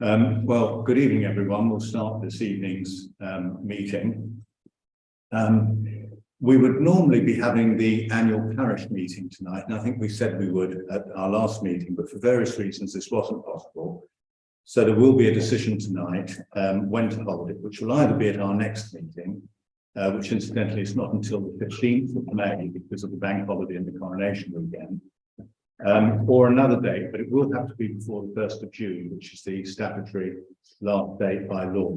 Well, good evening, everyone. We'll start this evening's meeting. We would normally be having the annual parish meeting tonight, and I think we said we would at our last meeting, but for various reasons this wasn't possible. So there will be a decision tonight when to hold it, which will either be at our next meeting, which incidentally is not until the 15th of May because of the bank holiday and the coronation weekend, or another date, but it will have to be before the 1st of June, which is the statutory last date by law.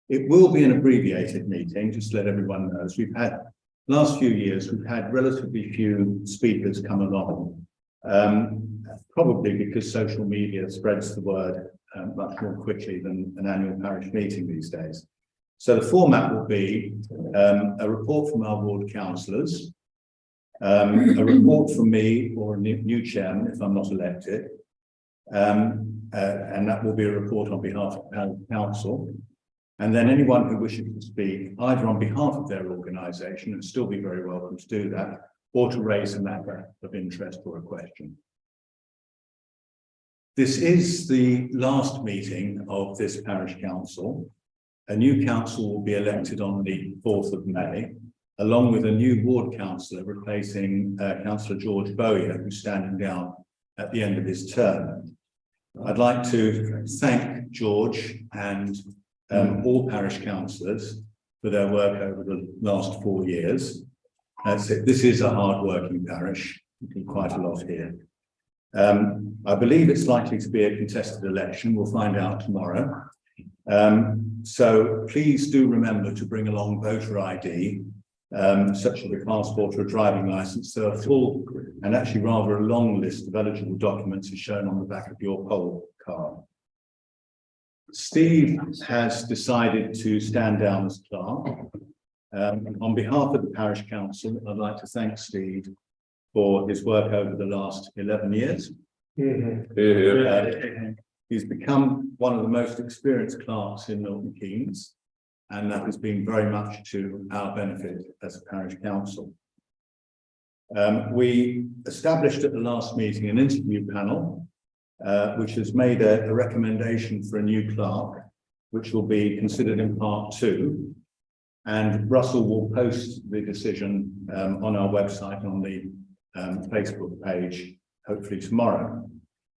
It will be an abbreviated meeting, just to let everyone know. We've had, last few years, we've had relatively few speakers come along, probably because social media spreads the word much more quickly than an annual parish meeting these days. So the format will be a report from our ward councillors, a report from me or a new chairman if I'm not elected, and that will be a report on behalf of the council. And then anyone who wishes to speak either on behalf of their organisation, and still be very welcome to do that, or to raise a matter of interest or a question. This is the last meeting of this parish council. A new council will be elected on the 4th of May, along with a new ward councillor replacing Councillor George Bowyer, who's standing down at the end of his term. I'd like to thank George and all parish councillors for their work over the last 4 years. This is a hard-working parish. We do quite a lot here. I believe it's likely to be a contested election. We'll find out tomorrow. So please do remember to bring along voter ID, such as a passport or a driving licence. So a full and actually rather a long list of eligible documents is shown on the back of your poll card. Steve has decided to stand down as clerk. On behalf of the parish council, I'd like to thank Steve for his work over the last 11 years. He's become one of the most experienced clerks in Milton Keynes, and that has been very much to our benefit as a parish council. We established at the last meeting an interview panel, which has made a recommendation for a new clerk, which will be considered in part 2. And Russell will post the decision on our website on the Facebook page, hopefully tomorrow.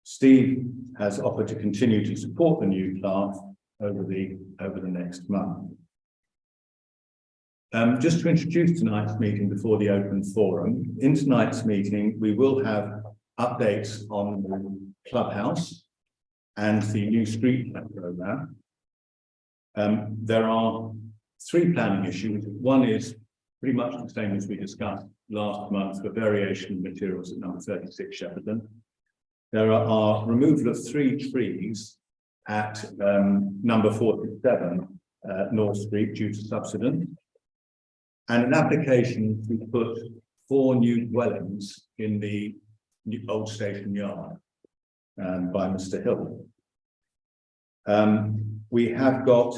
Steve has offered to continue to support the new clerk over the next month. Just to introduce tonight's meeting before the open forum, in tonight's meeting we will have updates on the clubhouse and the new streetlight programme. There are 3 planning issues. One is pretty much the same as we discussed last month for variation of materials at number 36 Shepperton. There are removal of 3 trees at number 47 North Street due to subsidence, and an application to put 4 new dwellings in the old station yard by Mr. Hill. We have got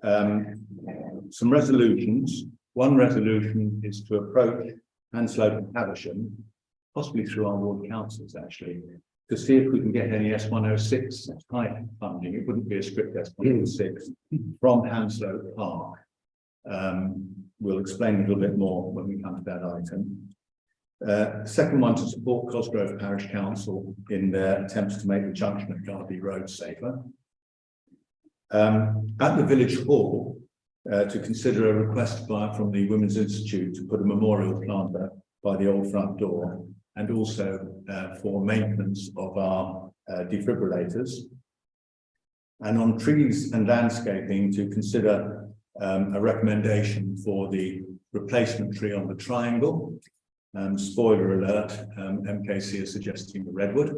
some resolutions. One resolution is to approach Hanslope and Haversham, possibly through our ward councils actually, to see if we can get any S106 type funding. It wouldn't be a strict S106 from Hanslope Park. We'll explain a little bit more when we come to that item. Second one, to support Cosgrove Parish Council in their attempts to make the junction at Yardley Rd safer. At the village hall, to consider a request from the Women's Institute to put a memorial planter by the old front door, and also for maintenance of our defibrillators. And on trees and landscaping, to consider a recommendation for the replacement tree on the triangle. Spoiler alert, MKC is suggesting the redwood.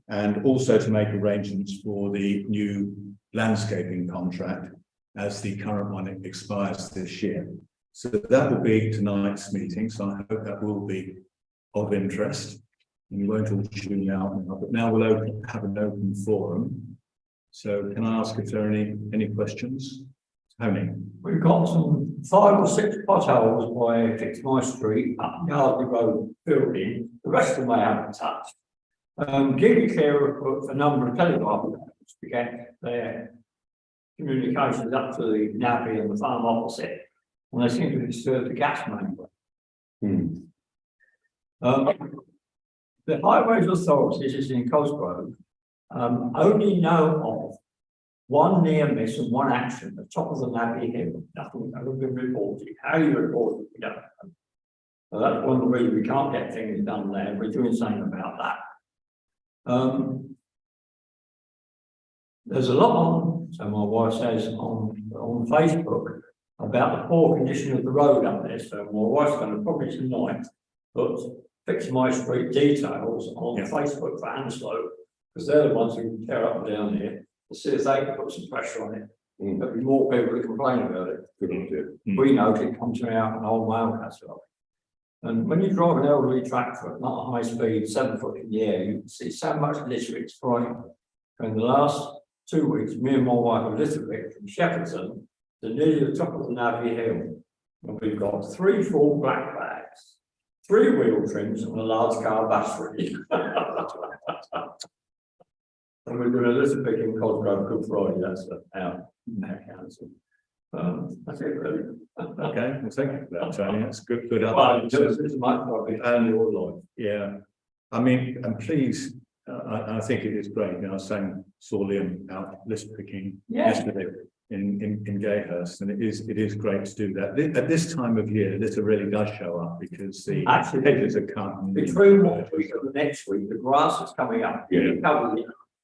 And also to make arrangements for the new landscaping contract, as the current one expires this year. So that will be tonight's meeting, so I hope that will be of interest. And we won't all tune out now, but now we'll have an open forum. So can I ask if there are any questions? Tony? We've got some 5 or 6 potholes by Fix My Street up Yardley Road building. The rest of them I haven't touched. Give you care for a number of telegraph poles. to get their communications up to the navvy and the farm opposite, and they seem to disturb the gas main. The Highways Authority, this is in Cosgrove, only know of one near miss and one accident at the top of the Navy Hill. Nothing has been reported. How you report it, we don't know. So that's one of the reasons we can't get things done there. We're doing something about that. There's a lot on, so my wife says, on Facebook about the poor condition of the road up there. So my wife's going to probably tonight put Fix My Street details on Facebook for Hanslope, because they're the ones who tear up and down here, to see if they can put some pressure on it. There'll be more people who complain about it. Good idea. We know it comes out an old mail catalogue. And when you drive an elderly tractor at not a high speed, 7 foot in the air, you can see so much litter, it's frightening. In the last 2 weeks, me and my wife have littered from Shepperton to nearly the top of the Navy Hill. And we've got 3 full black bags, 3 wheel trims and a large car battery. And we're doing a litter pick in Cosgrove Good Friday, that's our council. That's it really. Okay, well, thank you for that, Tony. That's good. Well, it's much rubbish and your life. Yeah, I mean, and please, I think it is great. You know, I saw Liam out litter picking yesterday in Gayhurst, and it is great to do that. At this time of year, litter really does show up because the hedges are cut. Between what week and the next week, the grass is coming up. Yeah.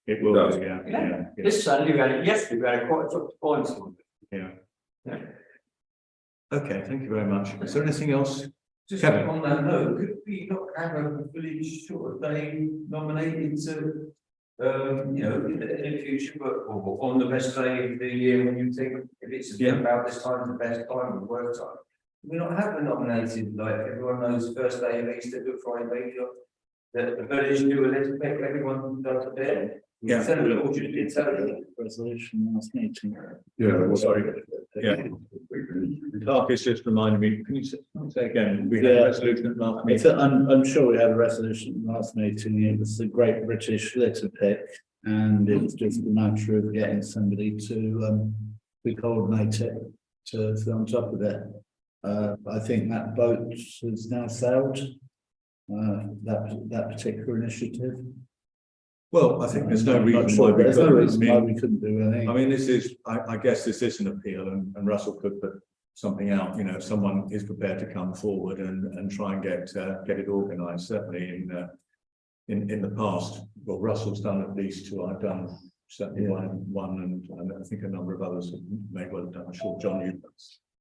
It will, yeah. This Sunday we had it yesterday. We had a quite tough points on it. Yeah. Okay, thank you very much. Is there anything else? Just Kevin? on that note, could we not have a village sort of day nominated to, in the future, but or on the best day of the year when you think if it's about this time, the best time or work time? We not have a nominated, like everyone knows, first day of Easter, Good Friday, the village do a little bit, everyone does a bit. Yeah. Resolution last meeting. Sorry. Yeah. Clark has just reminded me, can you say again, we had a resolution at last meeting? I'm sure we had a resolution last meeting. It was the Great British Litter Pick, and it was just a matter of getting somebody to coordinate it to be on top of it. I think that boat has now sailed. That particular initiative. Well, I think there's no reason why we couldn't do anything. I mean, this is, I guess this is an appeal, and Russell could put something out, if someone is prepared to come forward and try and get it organised. Certainly in the past, well, Russell's done at least 2, I've done certainly one, and I think a number of others may well have done. I'm sure John, you.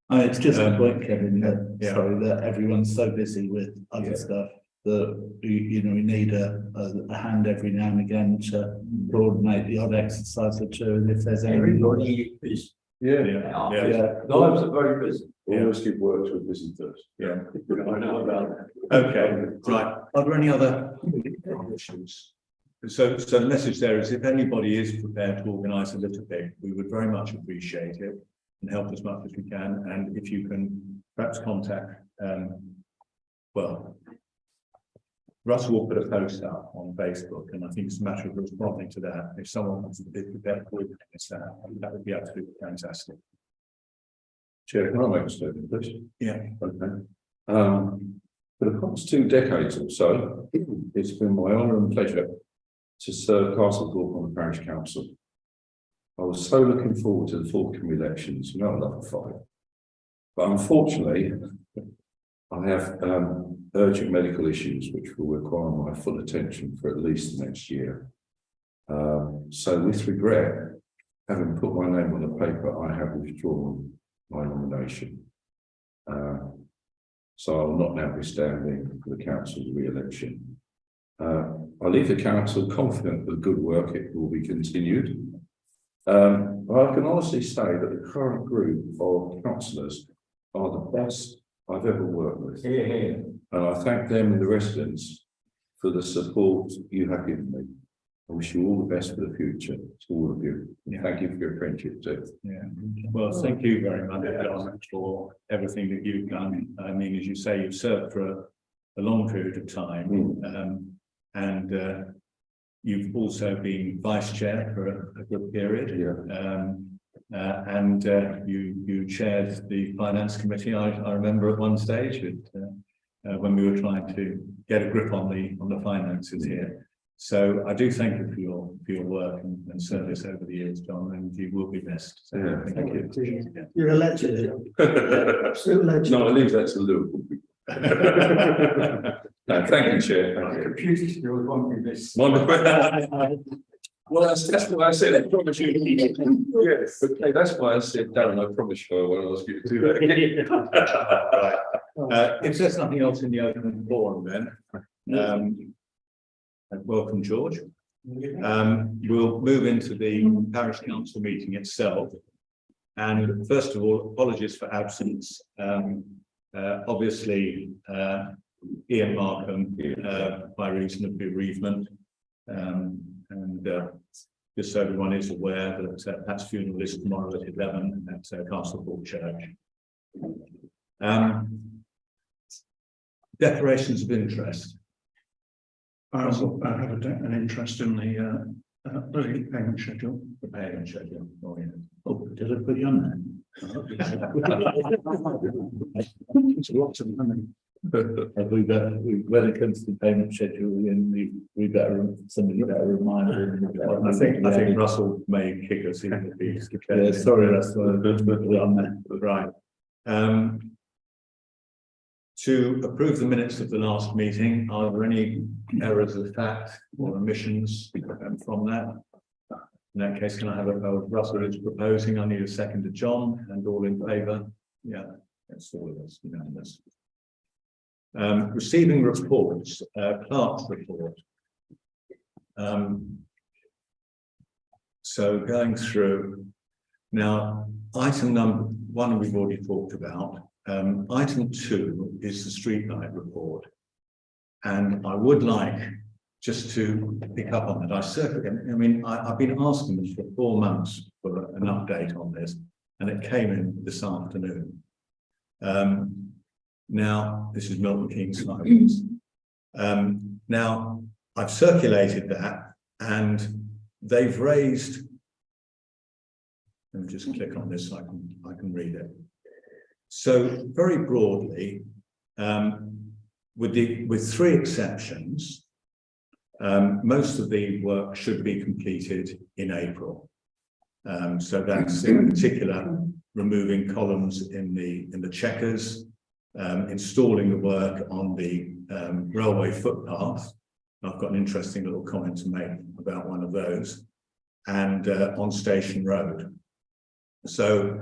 It's just a point, Kevin, that everyone's so busy with other stuff that we need a hand every now and again to coordinate the odd exercise or two, and if there's everybody is lives are very busy. Always give work to a busy person. Yeah. I know about that. Okay, right. Are there any other issues? So the message there is, if anybody is prepared to organise a litter pick, we would very much appreciate it and help as much as we can. And if you can perhaps contact, Russell will put a post up on Facebook, and I think it's a matter of responding to that. If someone wants to be prepared to organise that would be absolutely fantastic. Chair, can I make a statement, please? Yeah. Okay. For the past 2 decades or so, it's been my honour and pleasure to serve Castlethorpe on the Parish Council. I was so looking forward to the forthcoming elections. I love the fight. But unfortunately, I have urgent medical issues which will require my full attention for at least the next year. So with regret, having put my name on the paper, I have withdrawn my nomination. So I will not now be standing for the council's re-election. I leave the council confident that good work it will be continued. I can honestly say that the current group of councillors are the best I've ever worked with. And I thank them and the residents for the support you have given me. I wish you all the best for the future to all of you. Thank you for your friendship too. Yeah. Well, thank you very much, John, for everything that you've done. I mean, as you say, you've served for a long period of time, and you've also been vice chair for a good period. And you chaired the finance committee. I remember at one stage when we were trying to get a grip on the finances here. So I do thank you for your work and service over the years, John, and you will be missed. So thank you. You're a legend. Absolute legend. No, I leave that to Lou. Thank you, Chair. Thank you. Computer skills won't be missed. Well, that's why I said I promise you. Yes, okay, that's why I said, Darren, I promise you I won't ask you to do that again. Right. If there's nothing else in the open forum, then welcome, George. We'll move into the parish council meeting itself. And first of all, apologies for absence. Obviously, Ian Markham, by reason of bereavement. And just so everyone is aware that Pat's funeral is tomorrow at 11 at Castlethorpe Church. Declarations of interest. I have an interest in the payment schedule. The payment schedule. Oh, yeah. Oh, did I put you on there? It's lots of money. When it comes to the payment schedule, somebody better remind them. I think Russell may kick us in the piece. Yeah, sorry, Russell, I put it on there. Right. To approve the minutes of the last meeting, are there any errors of fact or omissions from that? In that case, can I have Russell is proposing? I need a second to John, and all in favour? Yeah, that's all of us, unanimous. Receiving reports, clerk's report. So going through now, item number 1 we've already talked about. Item 2 is the streetlight report, and I would like just to pick up on that. I've been asking them for 4 months for an update on this, and it came in this afternoon. Now, this is Milton Keynes Highways. Now, I've circulated that, and they've raised. Let me just click on this so I can read it. So, very broadly, with 3 exceptions, most of the work should be completed in April. So that's in particular removing columns in the checkers. Installing the work on the railway footpath. I've got an interesting little comment to make about one of those, and on Station Road. So,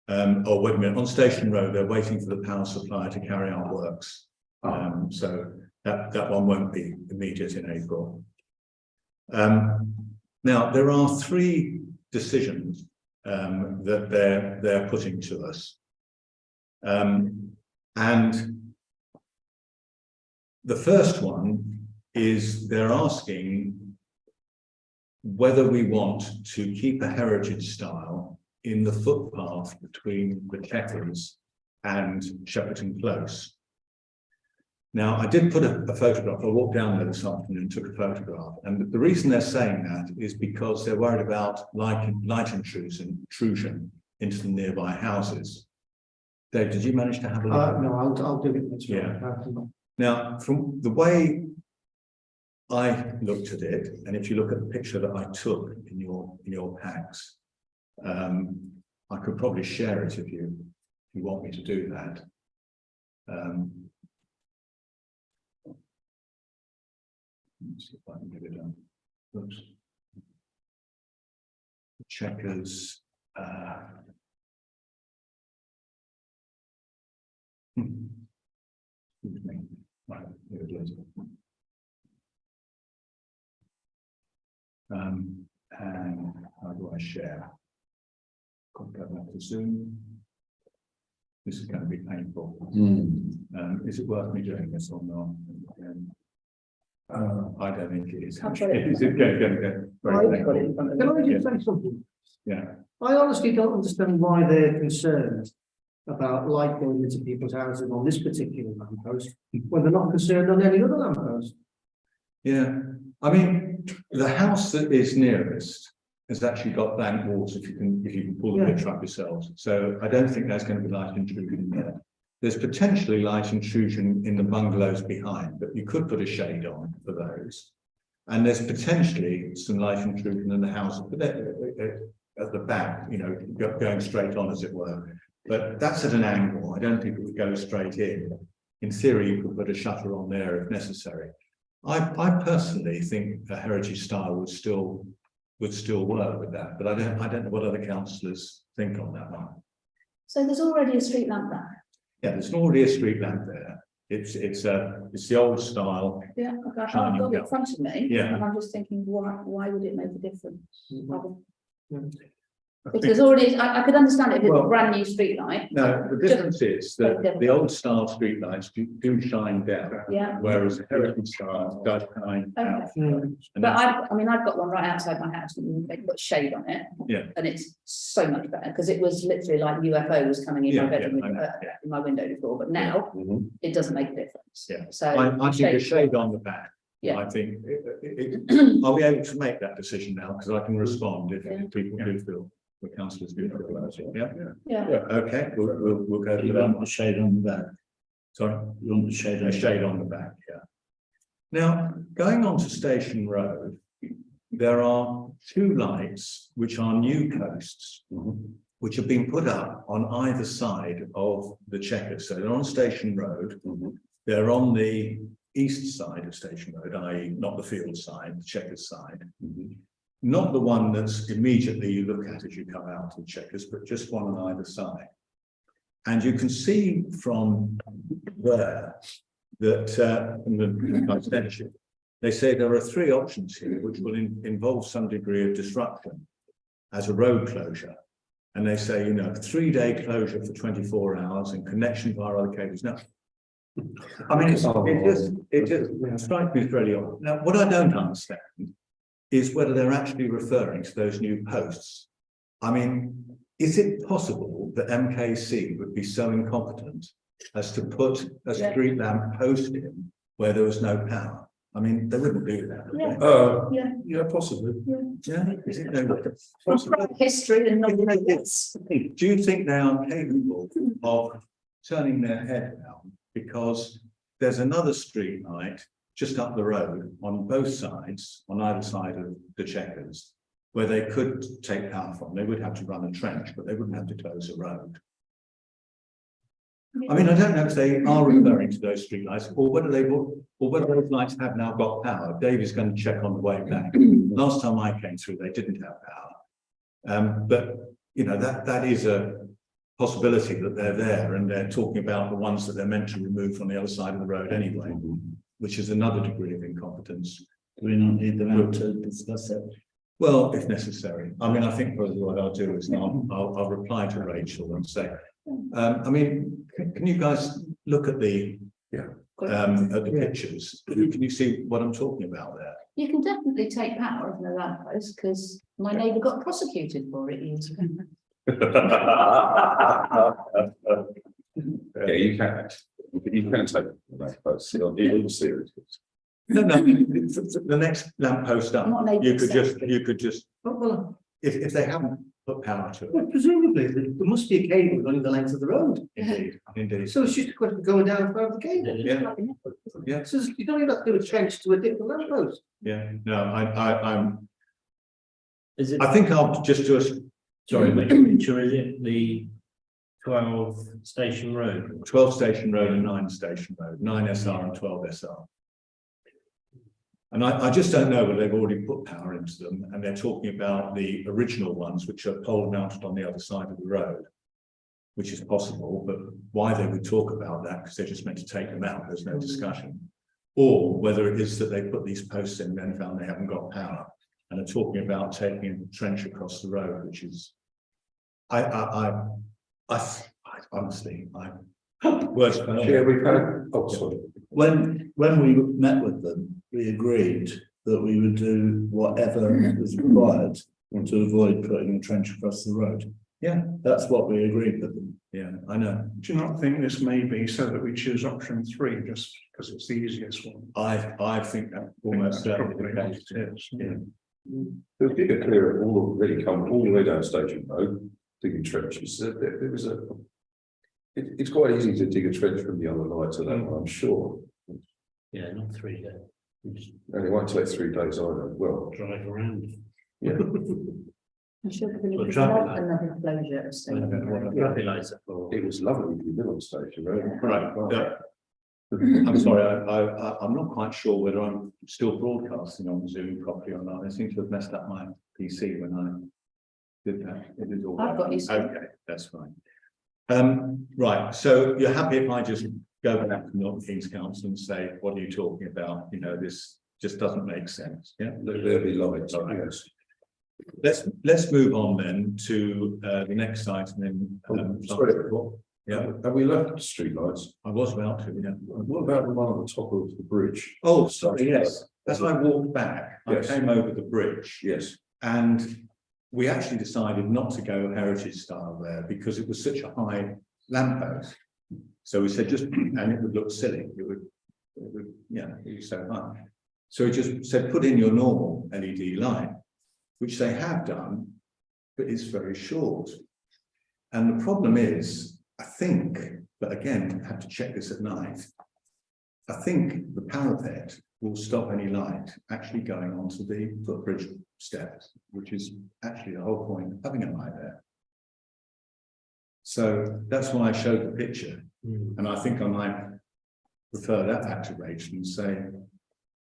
oh wait a minute, on Station Road, they're waiting for the power supplier to carry out works. So that one won't be immediate in April. Now, there are 3 decisions that they're putting to us. And the first one is they're asking whether we want to keep a heritage style in the footpath between the checkers and Shepperton Close. Now, I did put a photograph. I walked down there this afternoon and took a photograph. And the reason they're saying that is because they're worried about light intrusion into the nearby houses. Dave, did you manage to have a look? No, I'll do it. Yeah. Now, from the way I looked at it, and if you look at the picture that I took in your packs, I could probably share it if you want me to do that. Let's see if I can get it done. Oops. Checkers. Excuse me. Right, here it is. And how do I share? Go back to Zoom. This is going to be painful. Is it worth me doing this or not? I don't think it is. Is it going? Can I just say something? Yeah. I honestly don't understand why they're concerned about light going into people's houses on this particular lamppost when they're not concerned on any other lamppost. Yeah. I mean, the house that is nearest has actually got blank walls if you can pull the picture up yourselves. So I don't think there's going to be light intrusion there. There's potentially light intrusion in the bungalows behind, but you could put a shade on for those. And there's potentially some light intrusion in the house at the back, you know, going straight on, as it were. But that's at an angle. I don't think it would go straight in. In theory, you could put a shutter on there if necessary. I personally think a heritage style would still work with that, but I don't know what other councillors think on that one. So there's already a street lamp there? Yeah, there's already a street lamp there. It's the old style. Yeah, okay, I've Shining got it in bell. front of me. Yeah. And I'm just thinking, why would it make a difference? I If think- there's already, I could understand it if it's a Well- brand new street light. No, the difference is that the old style streetlights do shine down, Yeah. whereas the heritage style does shine out. And But that's- I mean, I've got one right outside my house and they put shade on it. Yeah. And it's so much better because it was literally like UFO was coming in my Yeah, bedroom, I know, in my window before, but now it doesn't make a difference. Yeah. So. I think a shade on the back. Yeah. I think, I'll be able to make that decision now because I can respond if people do feel, the councillors do feel about it. Yeah, Yeah. okay, we'll go to You that. want the shade on the back? Sorry, You want the shade on a the shade back? on the back, yeah. Now, going on to Station Road, there are two lights which are new posts, which have been put up on either side of the checkers. So they're on Station Road. They're on the east side of Station Road, i.e. not the field side, the checkers side. Not the one that's immediately you look at as you come out of the checkers, but just one on either side. And you can see from there that from the extension, they say there are three options here which will involve some degree of disruption as a road closure. And they say, you know, 3-day closure for 24 hours and connection via other cables. Now, I mean, it just strikes me as really odd. Now, what I don't understand is whether they're actually referring to those new posts. I mean, is it possible that MKC would be so incompetent as to put a street lamp post in where there was no power? I mean, they wouldn't do that. Would they? Yeah, possibly. Yeah. Is it no? History and non-regrets. Do you think they are capable of turning their head down because there's another street light just up the road on both sides, on either side of the checkers, where they could take power from? They would have to run a trench, but they wouldn't have to close a road. I mean, I don't know if they are referring to those street lights or whether those lights have now got power. Dave is going to check on the way back. Last time I came through, they didn't have power. But you know, that is a possibility that they're there and they're talking about the ones that they're meant to remove from the other side of the road anyway, which is another degree of incompetence. Do we not need them out to discuss it? Well, if necessary. I mean, I think probably what I'll do is I'll reply to Rachel and say, I mean, can you guys look at the pictures? Can you see what I'm talking about there? You can definitely take power from the lamp post because my neighbour got prosecuted for it years ago. Yeah, you can. You can take that, but see on the series. No, the next lamp post up, Not neighbour you could just, well, if they haven't put power to Well, it. presumably, there must be a cable running the length of the road. Indeed. So it's just a question of going down for the cable. Yeah. Yeah, So you don't even have to do a trench to a different lamp post. yeah, no, Is it, I think I'll just do a, sorry, which picture is it, the 12 Station Road? 12 Station Road and 9 Station Road, 9 SR and 12 SR. And I just don't know whether they've already put power into them and they're talking about the original ones, which are pole mounted on the other side of the road, which is possible, but why they would talk about that, because they're just meant to take them out, there's no discussion. Or whether it is that they put these posts in and then found they haven't got power and are talking about taking a trench across the road, which is, I honestly, words. Yeah, we've had, oh, sorry. When we met with them, we agreed that we would do whatever was required to avoid putting a trench across the road. Yeah, That's what we agreed with them. yeah, I know. Do you not think this may be so that we choose option 3, just because it's the easiest one. I think that almost certainly Probably the what case. it is. Yeah. The digger clear already come all the way down Station Road, digging trenches. There was it's quite easy to dig a trench from the other light to that one, I'm sure. Yeah, not 3 days. You just And it won't take 3 days either. Well, drive around. yeah. I'm sure Well, there's traffic not light. another closure of Station Road. Traffic lights are for. It was lovely if you live on Station Road. Right. I'm sorry, I'm not quite sure whether I'm still broadcasting on Zoom properly or not. I seem to have messed up my PC when I did that. It is all I've got right. you still. Okay, that's fine. Right, so you're happy if I just go back to Milton Keynes Council and say, what are you talking about? You know, this just doesn't make sense, yeah? There'll be lights, yes. Let's move on then to the next item in. Sorry, Yeah, have we left the streetlights? I was about to, yeah. What about the one at the top of the bridge? Oh, sorry, yes. As I walked back, I Yes. came over the bridge Yes, and we actually decided not to go heritage style there because it was such a high lamppost. So we said just, and it would look silly. It would, yeah, it'd be so high. So we just said, put in your normal LED light, which they have done, but it's very short. And the problem is, I think, but again, I have to check this at night. I think the parapet will stop any light actually going onto the footbridge steps, which is actually the whole point of having a light there. So that's why I showed the picture. And I think I might refer that back to Rachel and say,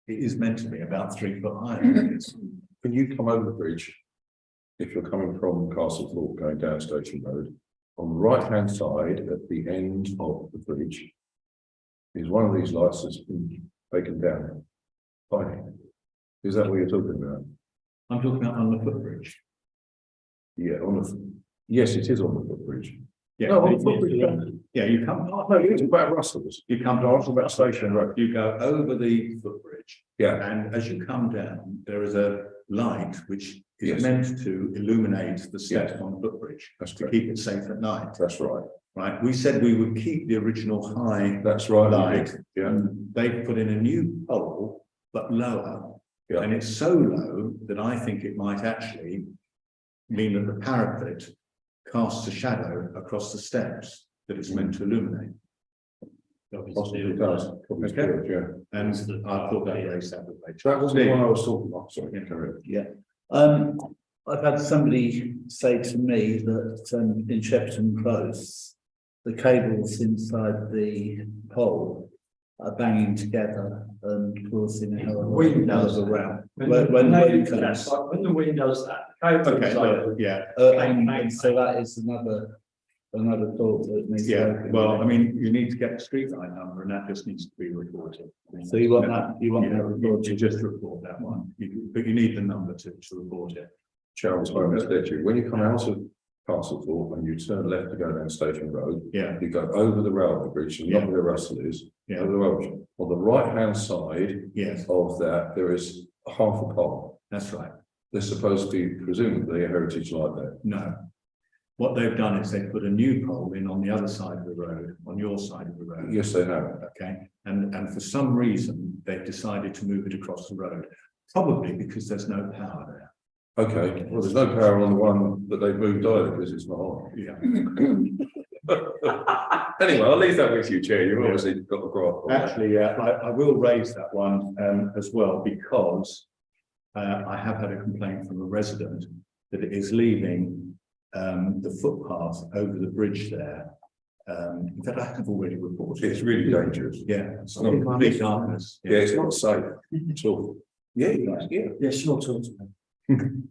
it is meant to be about 3 foot high. can you come over the bridge? If you're coming from Castlethorpe going down Station Road, on the right-hand side at the end of the bridge is one of these lights that's been taken down. Fine. Is that what you're talking about? I'm talking about on the footbridge. Yeah, on the, yes, it is on the footbridge. Yeah, No, on the footbridge. yeah, you come, No, you're talking about Russell's. you come to about Station Road, you go over the footbridge. Yeah, And as you come down, there is a light which is Yes. meant to illuminate the steps on the footbridge that's to correct. keep it safe at night, That's right. right? We said we would keep the original high That's right. light. Yeah, And they put in a new pole, but lower. Yeah. And it's so low that I think it might actually mean that the parapet casts a shadow across the steps that it's meant to illuminate. possibly it does. Probably Okay. good, yeah. And I thought that raised that with Rachel. That wasn't the one I was talking about. Sorry, Yeah. carry on. Yeah. I've had somebody say to me that in Shepperton Close, the cables inside the pole are banging together and causing a hell of a Wind does lot of that. row. When When the wind wind comes. that's like when the wind does that, cables Okay, are- yeah, And so that is another thought that needs. to yeah, go. well, I mean, you need to get the street light number and that just needs to be reported. So you want that, you want Yeah, that report you just report that one, but you need the number to report it. Charles Home Statue. When you come out of Castlethorpe and you turn left to go down Station Road, Yeah, you go over the railway bridge and not Yeah. where Russell is. Yeah. Over the railway. On the right-hand side yes, of that, there is half a pole. that's right. There's supposed to be presumably a heritage light there. No. What they've done is they've put a new pole in on the other side of the road, on your side of the road. Yes, they have. Okay, and for some reason, they've decided to move it across the road, probably because there's no power there. Okay, well, there's no power on the one that they've moved either because it's not on. Yeah. Anyway, I'll leave that with you, Chair. You've obviously got the graph. on that. Actually, I will raise that one as well, because I have had a complaint from a resident that it is leaving the footpath over the bridge there. In fact, I have already reported. It's really dangerous. Yeah, it's not- not complete darkness. Yeah, it's not safe at all. Yeah, yeah. Yeah, sure, talk to me.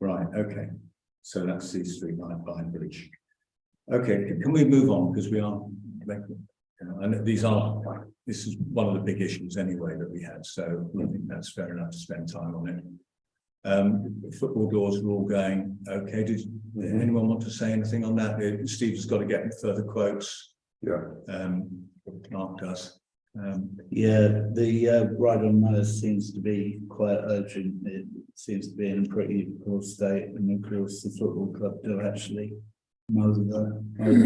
Right, okay. So that's the street light by bridge. Okay, can we move on? Because we are, and this is one of the big issues anyway that we had. So I think that's fair enough to spend time on it. The football doors are all going, okay. Did anyone want to say anything on that? Steve's got to get further quotes. Yeah. Mark does. Yeah, the ride on mower seems to be quite urgent. It seems to be in a pretty poor state, and of course the football club do actually mow the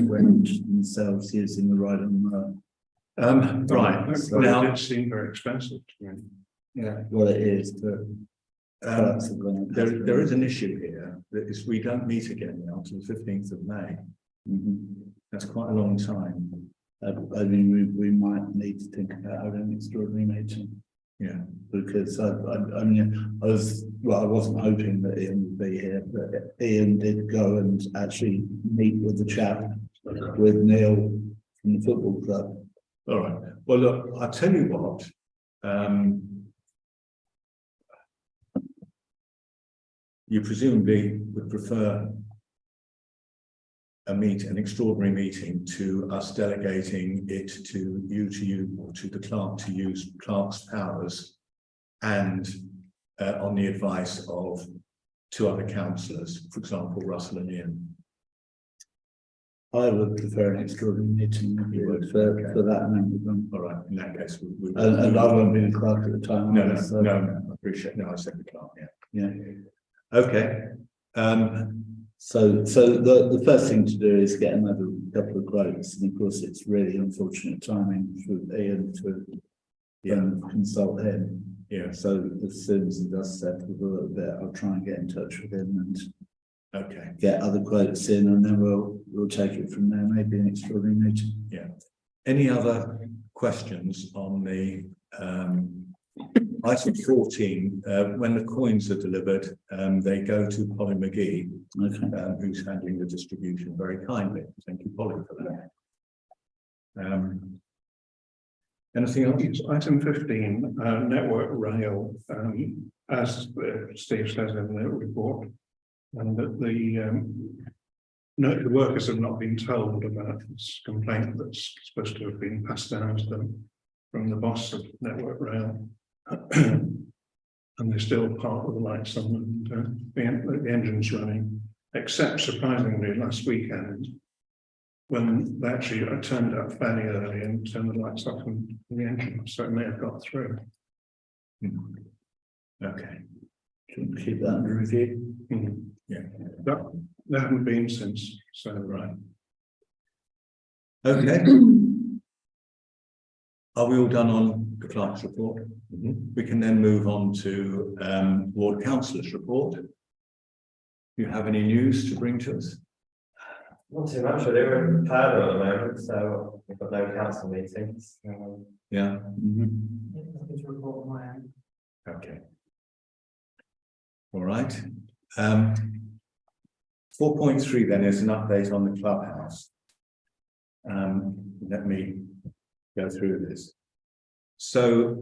ground themselves using the ride on mower. Right, That now, did seem very expensive to me. Yeah, well, it is, but. clerks have gone up. there is an issue here, that is we don't meet again now until the 15th of May. That's quite a long time. I mean, we might need to think about having an extraordinary meeting. Yeah. Because I mean, I wasn't hoping that Ian would be here, but Ian did go and actually meet with the chap, with Neil from the football club. All right. Well, look, I'll tell you what. You presumably would prefer an extraordinary meeting to us delegating it to you, or to the clerk to use clerk's powers, and on the advice of two other councillors, for example, Russell and Ian. I would prefer an extraordinary meeting for that amount of them. All right, in that case, we And I won't be the clerk at the time. No, so- I appreciate. No, I said the clerk. Yeah. Yeah. Okay. So the first thing to do is get another couple of quotes, and of course it's really unfortunate timing for Ian to consult him. Yeah. So as soon as he does settle a little bit, I'll try and get in touch with him and Okay. get other quotes in, and then we'll take it from there. Maybe an extraordinary meeting. Yeah. Any other questions on the item 14? When the coins are delivered, they go to Polly McGee, Okay. who's handling the distribution very kindly. Thank you, Polly, for that. Anything else? It's item 15, network rail, as Steve says in the report, and that the workers have not been told about this complaint that's supposed to have been passed down to them from the boss of Network Rail. And they're still part of the lights on and the engine's running, except surprisingly last weekend, when they actually turned up fairly early and turned the lights off and the engine, so it may have got through. Okay. Should we keep that under review? Yeah. They haven't been since, so Right. Okay. Are we all done on the clerk's report? We can then move on to ward councillor's report. Do you have any news to bring to us? Not too much, really. We're in Padua at the moment, so we've got no council meetings. Yeah. Nothing to report on my end. Okay. All right. 4.3 then is an update on the clubhouse. Let me go through this. So,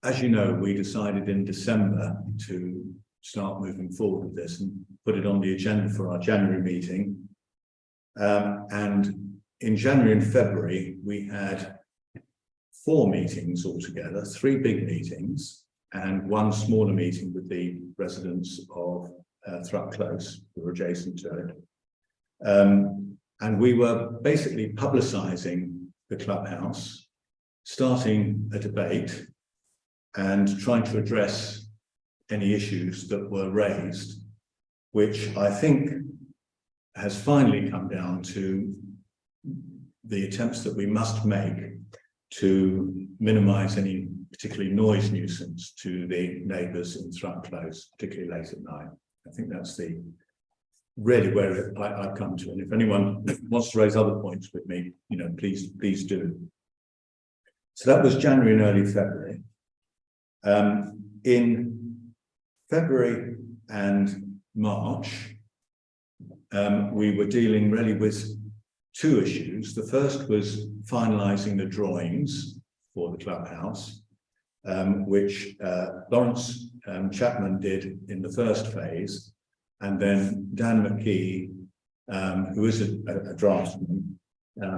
as you know, we decided in December to start moving forward with this and put it on the agenda for our January meeting. And in January and February, we had 4 meetings altogether, 3 big meetings and 1 smaller meeting with the residents of Thrupp Close, who were adjacent to it. And we were basically publicising the clubhouse, starting a debate and trying to address any issues that were raised, which I think has finally come down to the attempts that we must make to minimise any particularly noise nuisance to the neighbours in Thrupp Close, particularly late at night. I think that's really where I've come to. And if anyone wants to raise other points with me, please do. So that was January and early February. In February and March, we were dealing really with 2 issues. The first was finalising the drawings for the clubhouse, which Lawrence Chapman did in the first phase, and then Dan McKee, who is a draftsman,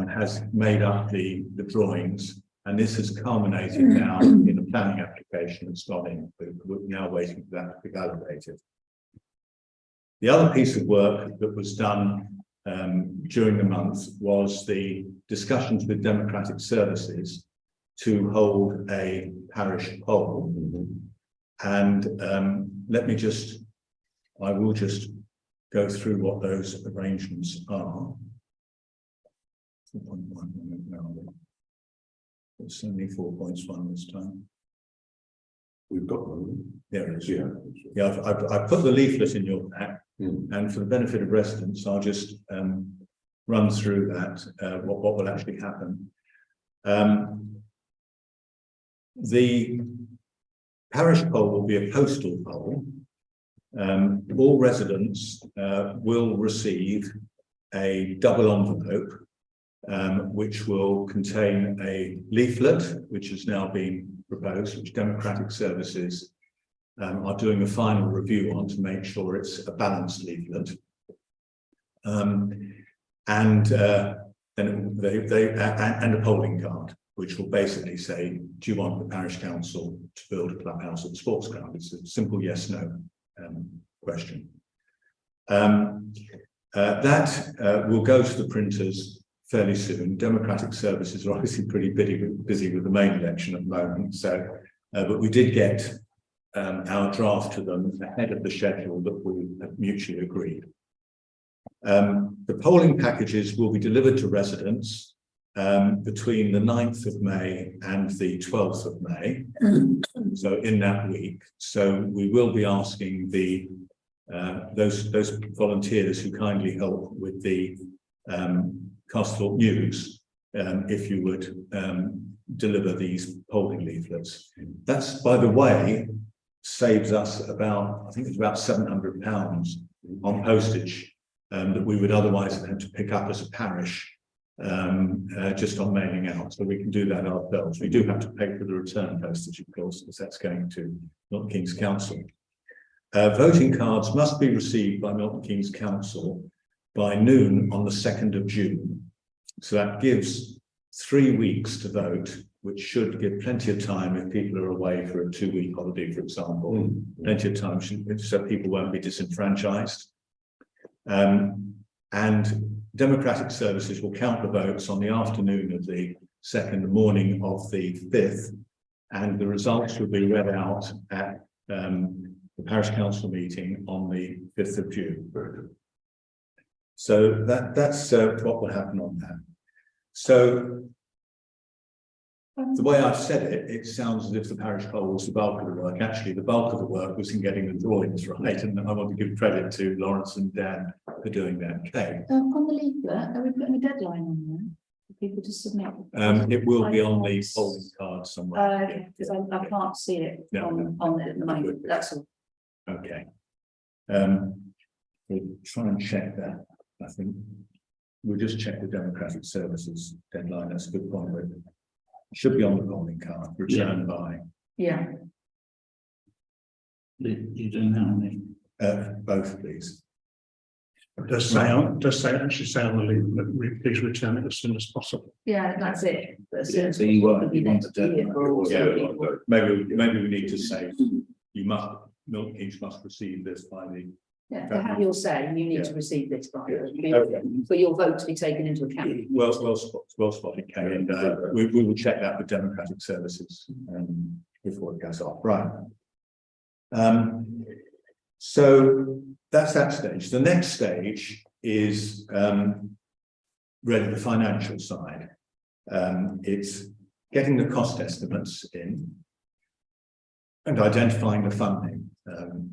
has made up the drawings, and this has culminated now in a planning application that's gone in. We're now waiting for that to be validated. The other piece of work that was done during the month was the discussions with Democratic Services to hold a parish poll. And I will just go through what those arrangements are. 4.1, no, it's only 4.1 this time. We've got one. There it is. Yeah. Yeah, I've put the leaflet in your pack, Mm. and for the benefit of residents, I'll just run through that, what will actually happen. The parish poll will be a postal poll. All residents will receive a double envelope, which will contain a leaflet, which has now been proposed, which Democratic Services are doing a final review on to make sure it's a balanced leaflet. And a polling card, which will basically say, do you want the parish council to build a clubhouse at the sports ground? It's a simple yes, no question. That will go to the printers fairly soon. Democratic Services are obviously pretty busy with the main election at the moment, so but we did get our draft to them ahead of the schedule that we mutually agreed. The polling packages will be delivered to residents between the 9th of May and the 12th of May, so in that week. So we will be asking the those volunteers who kindly help with the Castlethorpe News, if you would deliver these polling leaflets. That's, by the way, saves us about, I think it's about £700 on postage that we would otherwise have had to pick up as a parish just on mailing out. So we can do that ourselves. We do have to pay for the return postage, of course, because that's going to Milton Keynes Council. Voting cards must be received by Milton Keynes Council by noon on the 2nd of June. So that gives 3 weeks to vote, which should give plenty of time if people are away for a 2-week holiday, for example. Plenty of time so people won't be disenfranchised. And Democratic Services will count the votes on the afternoon of the 2nd, the morning of the 5th, and the results will be read out at the parish council meeting on the 5th of June. So that's what will happen on that. So the way I've said it, it sounds as if the parish poll was the bulk of the work. Actually, the bulk of the work was in getting the drawings right, and I want to give credit to Lawrence and Dan for doing that. Okay. On the leaflet, are we putting a deadline on there for people to submit? It will be on the polling card somewhere. Okay, because I can't see it Yeah. on it at the moment. That's all. Okay. We'll try and check that. I think we'll just check the Democratic Services deadline. That's a good point. It should be on the polling card, returned by Yeah. You doing that on me? both, please. It does actually say on the leaflet, please return it as soon as possible. Yeah, that's it. But as soon as So you possible, want- could be you want next the deadline. year for all people. Maybe we need to say you must, Milton Keynes must receive this by the. Yeah, to have your say, you need to receive this by, Okay. for your vote to be taken into account. Well spotted, Kay, and we will check that with Democratic Services before it goes off. Right. So that's that stage. The next stage is really the financial side. It's getting the cost estimates in and identifying the funding.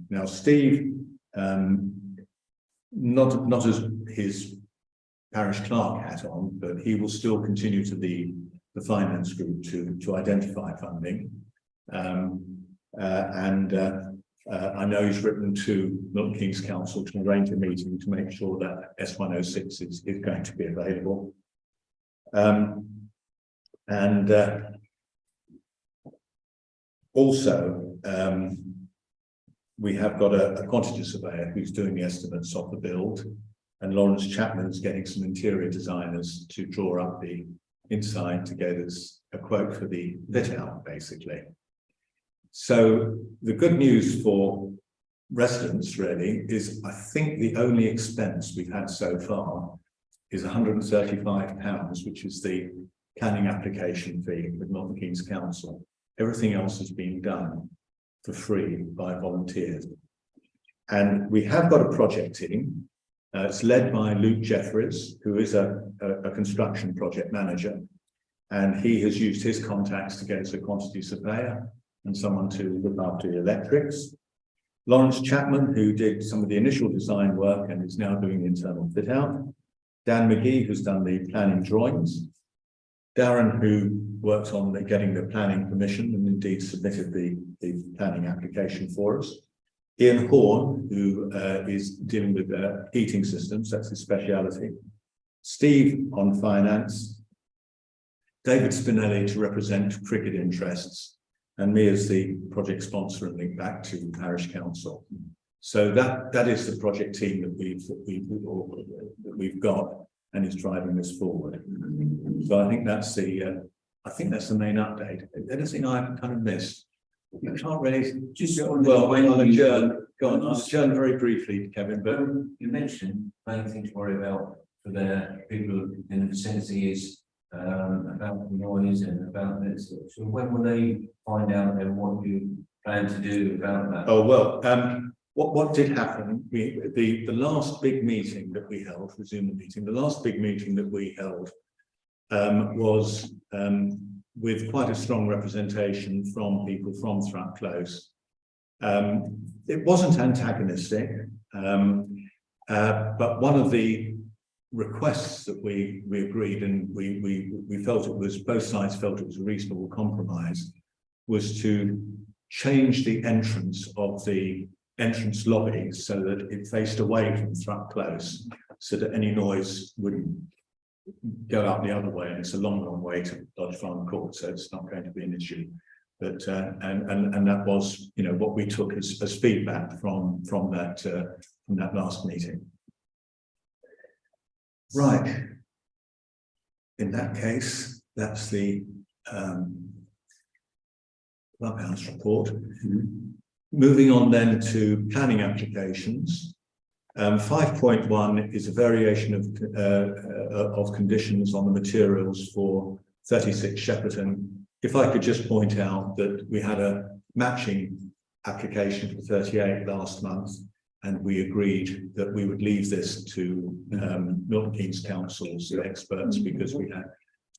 Now, Steve, not as his parish clerk hat on, but he will still continue to be the finance group to identify funding. I know he's written to Milton Keynes Council to arrange a meeting to make sure that S106 is going to be available. Also, we have got a quantity surveyor who's doing the estimates of the build, and Lawrence Chapman's getting some interior designers to draw up the inside to get us a quote for the fit out, basically. So the good news for residents really is, I think the only expense we've had so far is £135, which is the planning application fee with Milton Keynes Council. Everything else has been done for free by volunteers. And we have got a project team. It's led by Luke Jeffries, who is a construction project manager, and he has used his contacts to get us a quantity surveyor and someone to look after the electrics. Lawrence Chapman, who did some of the initial design work and is now doing the internal fit out. Dan McGee, who's done the planning drawings. Darren, who worked on getting the planning permission and indeed submitted the planning application for us. Ian Horn, who is dealing with heating systems, that's his speciality. Steve on finance. David Spinelli to represent cricket interests, and me as the project sponsor and link back to Parish Council. So that is the project team that we've got and is driving this forward. So I think that's the main update. Anything I've kind of missed? You can't really Just well, I'll adjourn. Go on, I'll adjourn very briefly, Kevin. But you mentioned main thing to worry about for the people in the vicinity is about the noise and about this. So when will they find out and what you plan to do about that? oh well, what did happen? The last big meeting that we held, resume the meeting. The last big meeting that we held was with quite a strong representation from people from Thrupp Close. It wasn't antagonistic, but one of the requests that we agreed, and we felt it was, both sides felt it was a reasonable compromise, was to change the entrance of the entrance lobby so that it faced away from Thrupp Close, so that any noise wouldn't go up the other way, and it's a long way to Dodge Farm Court, so it's not going to be an issue. But and that was, you know, what we took as feedback from that last meeting. Right. In that case, that's the clubhouse report. Moving on then to planning applications. 5.1 is a variation of conditions on the materials for 36 Shepperton. If I could just point out that we had a matching application for 38 last month, and we agreed that we would leave this to Milton Keynes Council's experts, because we had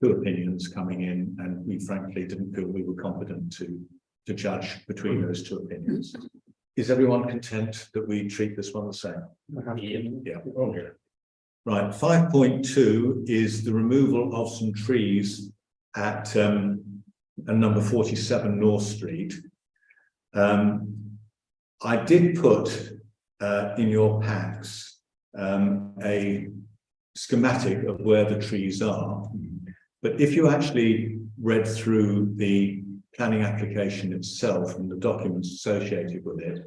two opinions coming in, and we frankly didn't feel we were competent to judge between those two opinions. Is everyone content that we treat this one the same? Yeah. Okay. Right. 5.2 is the removal of some trees at number 47 North Street. I did put in your packs a schematic of where the trees are, but if you actually read through the planning application itself and the documents associated with it,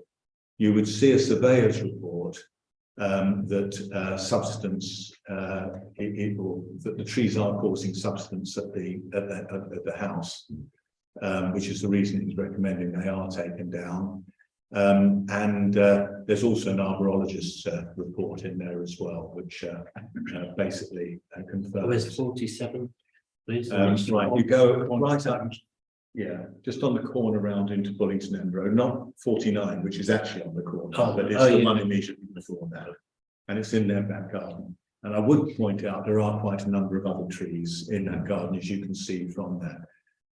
you would see a surveyor's report that subsidence, that the trees are causing subsidence at the house, which is the reason he's recommending they are taken down. And there's also an arborologist's report in there as well, which basically confirms. Where's 47, please? Right, you go right up, yeah, just on the corner round into Bullington End Road, not 49, which is actually on the corner, but it's the one immediately before that, and it's in their back garden. And I would point out there are quite a number of other trees in that garden, as you can see from that.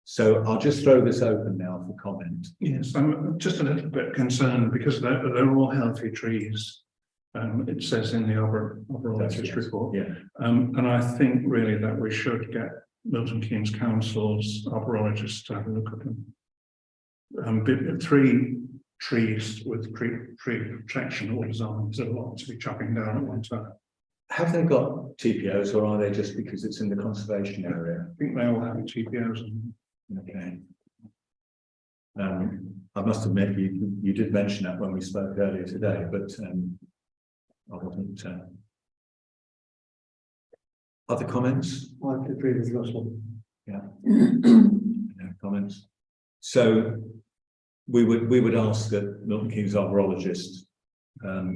So I'll just throw this open now for comment. Yes, I'm just a little bit concerned because they're all healthy trees. It says in the arborologist report. Yeah. And I think really that we should get Milton Keynes Council's arborologists to have a look at them. 3 trees with tree protection all designed, there's a lot to be chopping down at one time. Have they got TPOs, or are they just because it's in the conservation area? I think they all have TPOs. Okay. I must admit, you did mention that when we spoke earlier today, but I wasn't. Other comments? I agree with Russell. Yeah. No comments. So we would ask that Milton Keynes arborologist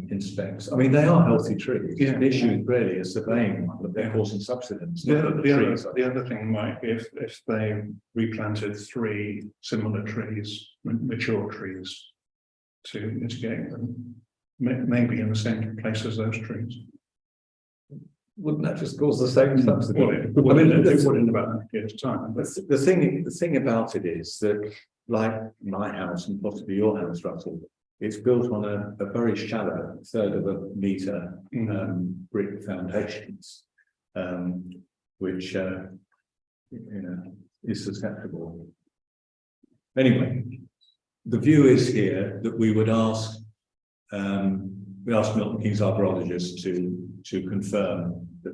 inspects. I mean, they are healthy trees. Yeah. The issue is really a surveying one, that they're causing subsidence. The other thing might be if they replanted 3 similar trees, mature trees, to mitigate them, maybe in the same place as those trees. wouldn't that just cause the same subsidence? Well, it would in about a year's time, but The thing about it is that, like my house and possibly your house, Russell, it's built on a very shallow third of a metre brick foundations, which is susceptible. Anyway, the view is here that we would ask Milton Keynes archaeologist to confirm that.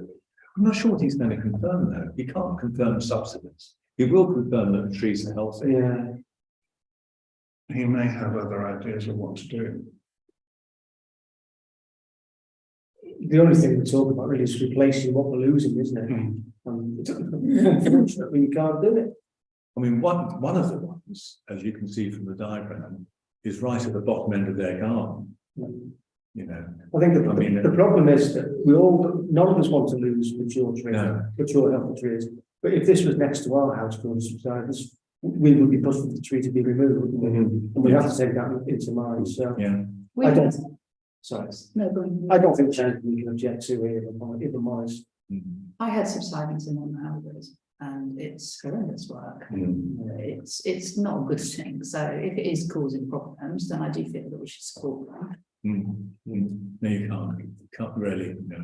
I'm not sure what he's going to confirm though. He can't confirm subsidence. He will confirm that the trees are healthy. Yeah. he may have other ideas of what to do. The only thing we talk about really is replacing what we're losing, isn't it? Unfortunately, you can't do it. I mean, one of the ones, as you can see from the diagram, is right at the bottom end of their garden. You know, I think the problem is that none of us want to lose mature trees, No. mature healthy trees. But if this was next to our house, for subsidence, we would be pushing for the tree to be removed, wouldn't we? And we have to take that into mind. So yeah. We, I don't. Sorry, no, go on. I don't think there's anything we can object to here, even mine. I had subsidence in one houses and it's horrendous work. It's not a good thing. So if it is causing problems, then I do feel that we should support that. No, you can't really. No,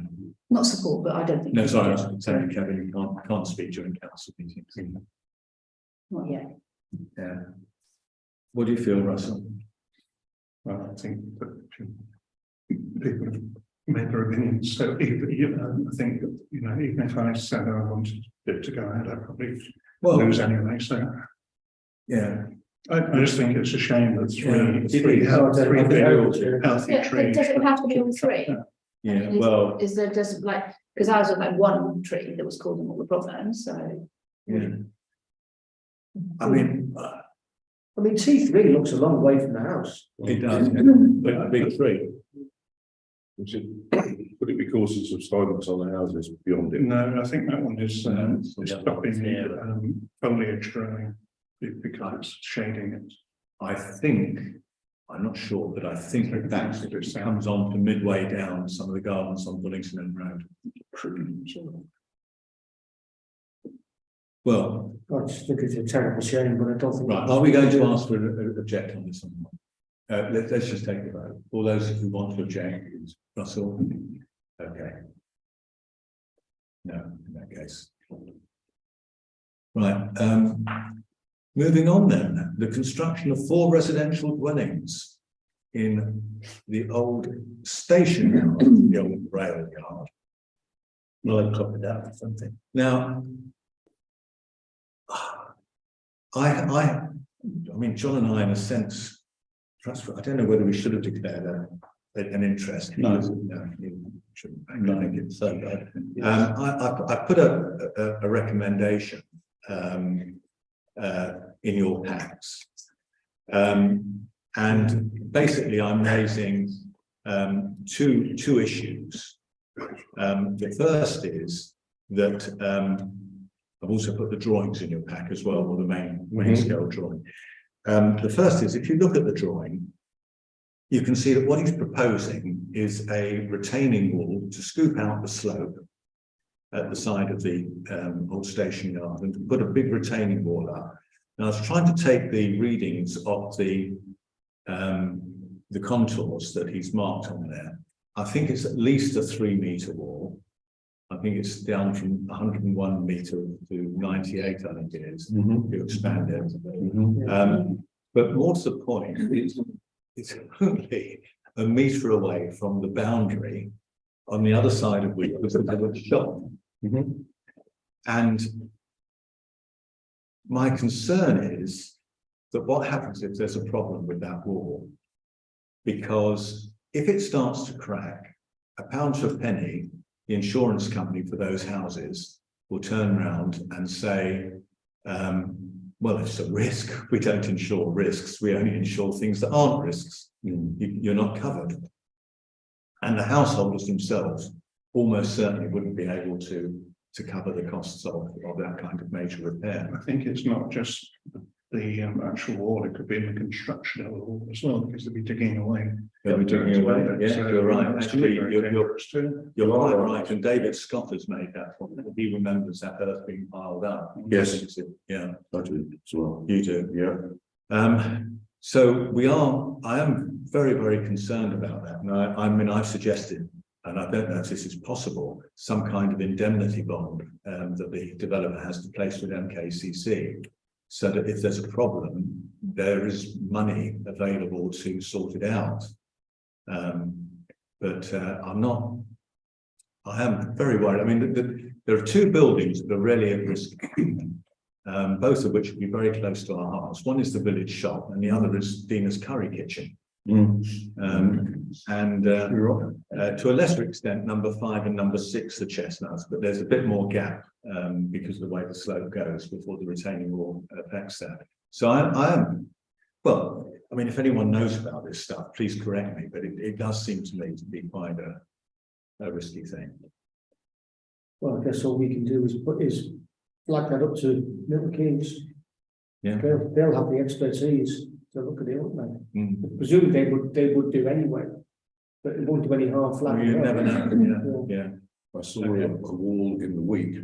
Not support, but I don't think. no sorry, I was saying, Kevin, you can't speak during council meetings. Not yet. Yeah. What do you feel, Russell? Well, I think that people have made their opinions. So I think that, even if I said I wanted it to go ahead, I'd probably lose anyway. So Yeah. I just think it's a shame that Three healthy Yeah, trees. does it have to be all three? Yeah, well, Is there just like, because I was on like one tree that was causing all the problems, so. yeah. I mean, T3 looks a long way from the house. it does, but a big tree. Would it be causing subsidence on the houses beyond it? No, I think that one is stopping foliage growing because it's shading it. I think, I'm not sure, but I think that comes on to midway down some of the gardens on Bullington Road. Sure. Well, I just think it's a terrible shame, but I don't think. right, are we going to ask for an object on this one? Let's just take the vote. All those who want to object, Russell? Okay. No, in that case. Right, moving on then, the construction of 4 residential dwellings in the old station yard, the old rail yard. Well, I copied that or something. Now, I mean, John and I, in a sense, perhaps, I don't know whether we should have declared an interest. No. You shouldn't. I think it's so bad. I put a recommendation in your packs, and basically I'm raising two issues. The first is that I've also put the drawings in your pack as well, or the main scale drawing. The first is, if you look at the drawing, you can see that what he's proposing is a retaining wall to scoop out the slope at the side of the old station yard and to put a big retaining wall up. Now, I was trying to take the readings of the contours that he's marked on there. I think it's at least a 3-metre wall. I think it's down from 101 metre to 98, I think it is, if you expand it. But more to the point, it's only a metre away from the boundary on the other side of which was the village shop. And my concern is that what happens if there's a problem with that wall? Because if it starts to crack, £1 to a penny, the insurance company for those houses will turn around and say, well, it's a risk. We don't insure risks. We only insure things that aren't risks. You're not covered. And the householders themselves almost certainly wouldn't be able to cover the costs of that kind of major repair. I think it's not just the the actual wall, it could be in the construction of the wall as well, because they'll be digging away. They'll be digging away, yeah, So, you're right. that's Actually, very you're dangerous too. quite right, and David Scott has made that point. He remembers that earth being piled up. Yes. Yeah, I do as well. you do. Yeah. So I am very, very concerned about that. And I mean, I've suggested, and I don't know if this is possible, some kind of indemnity bond that the developer has to place with MKCC, so that if there's a problem, there is money available to sort it out. But I am very worried. I mean, there are two buildings that are really at risk, both of which will be very close to our hearts. One is the village shop, and the other is Dina's Curry Kitchen. To a lesser extent, number 5 and number 6 are chestnuts, but there's a bit more gap because of the way the slope goes before the retaining wall affects that. So I am, well, I mean, if anyone knows about this stuff, please correct me, but it does seem to me to be quite a risky thing. Well, I guess all we can do is flag that up to Milton Keynes. Yeah. They'll have the expertise to look at it, won't they? Mm. Presumably they would do anyway, but it won't do any harm flagging. You it never up. know. Yeah. I saw a wall in the week,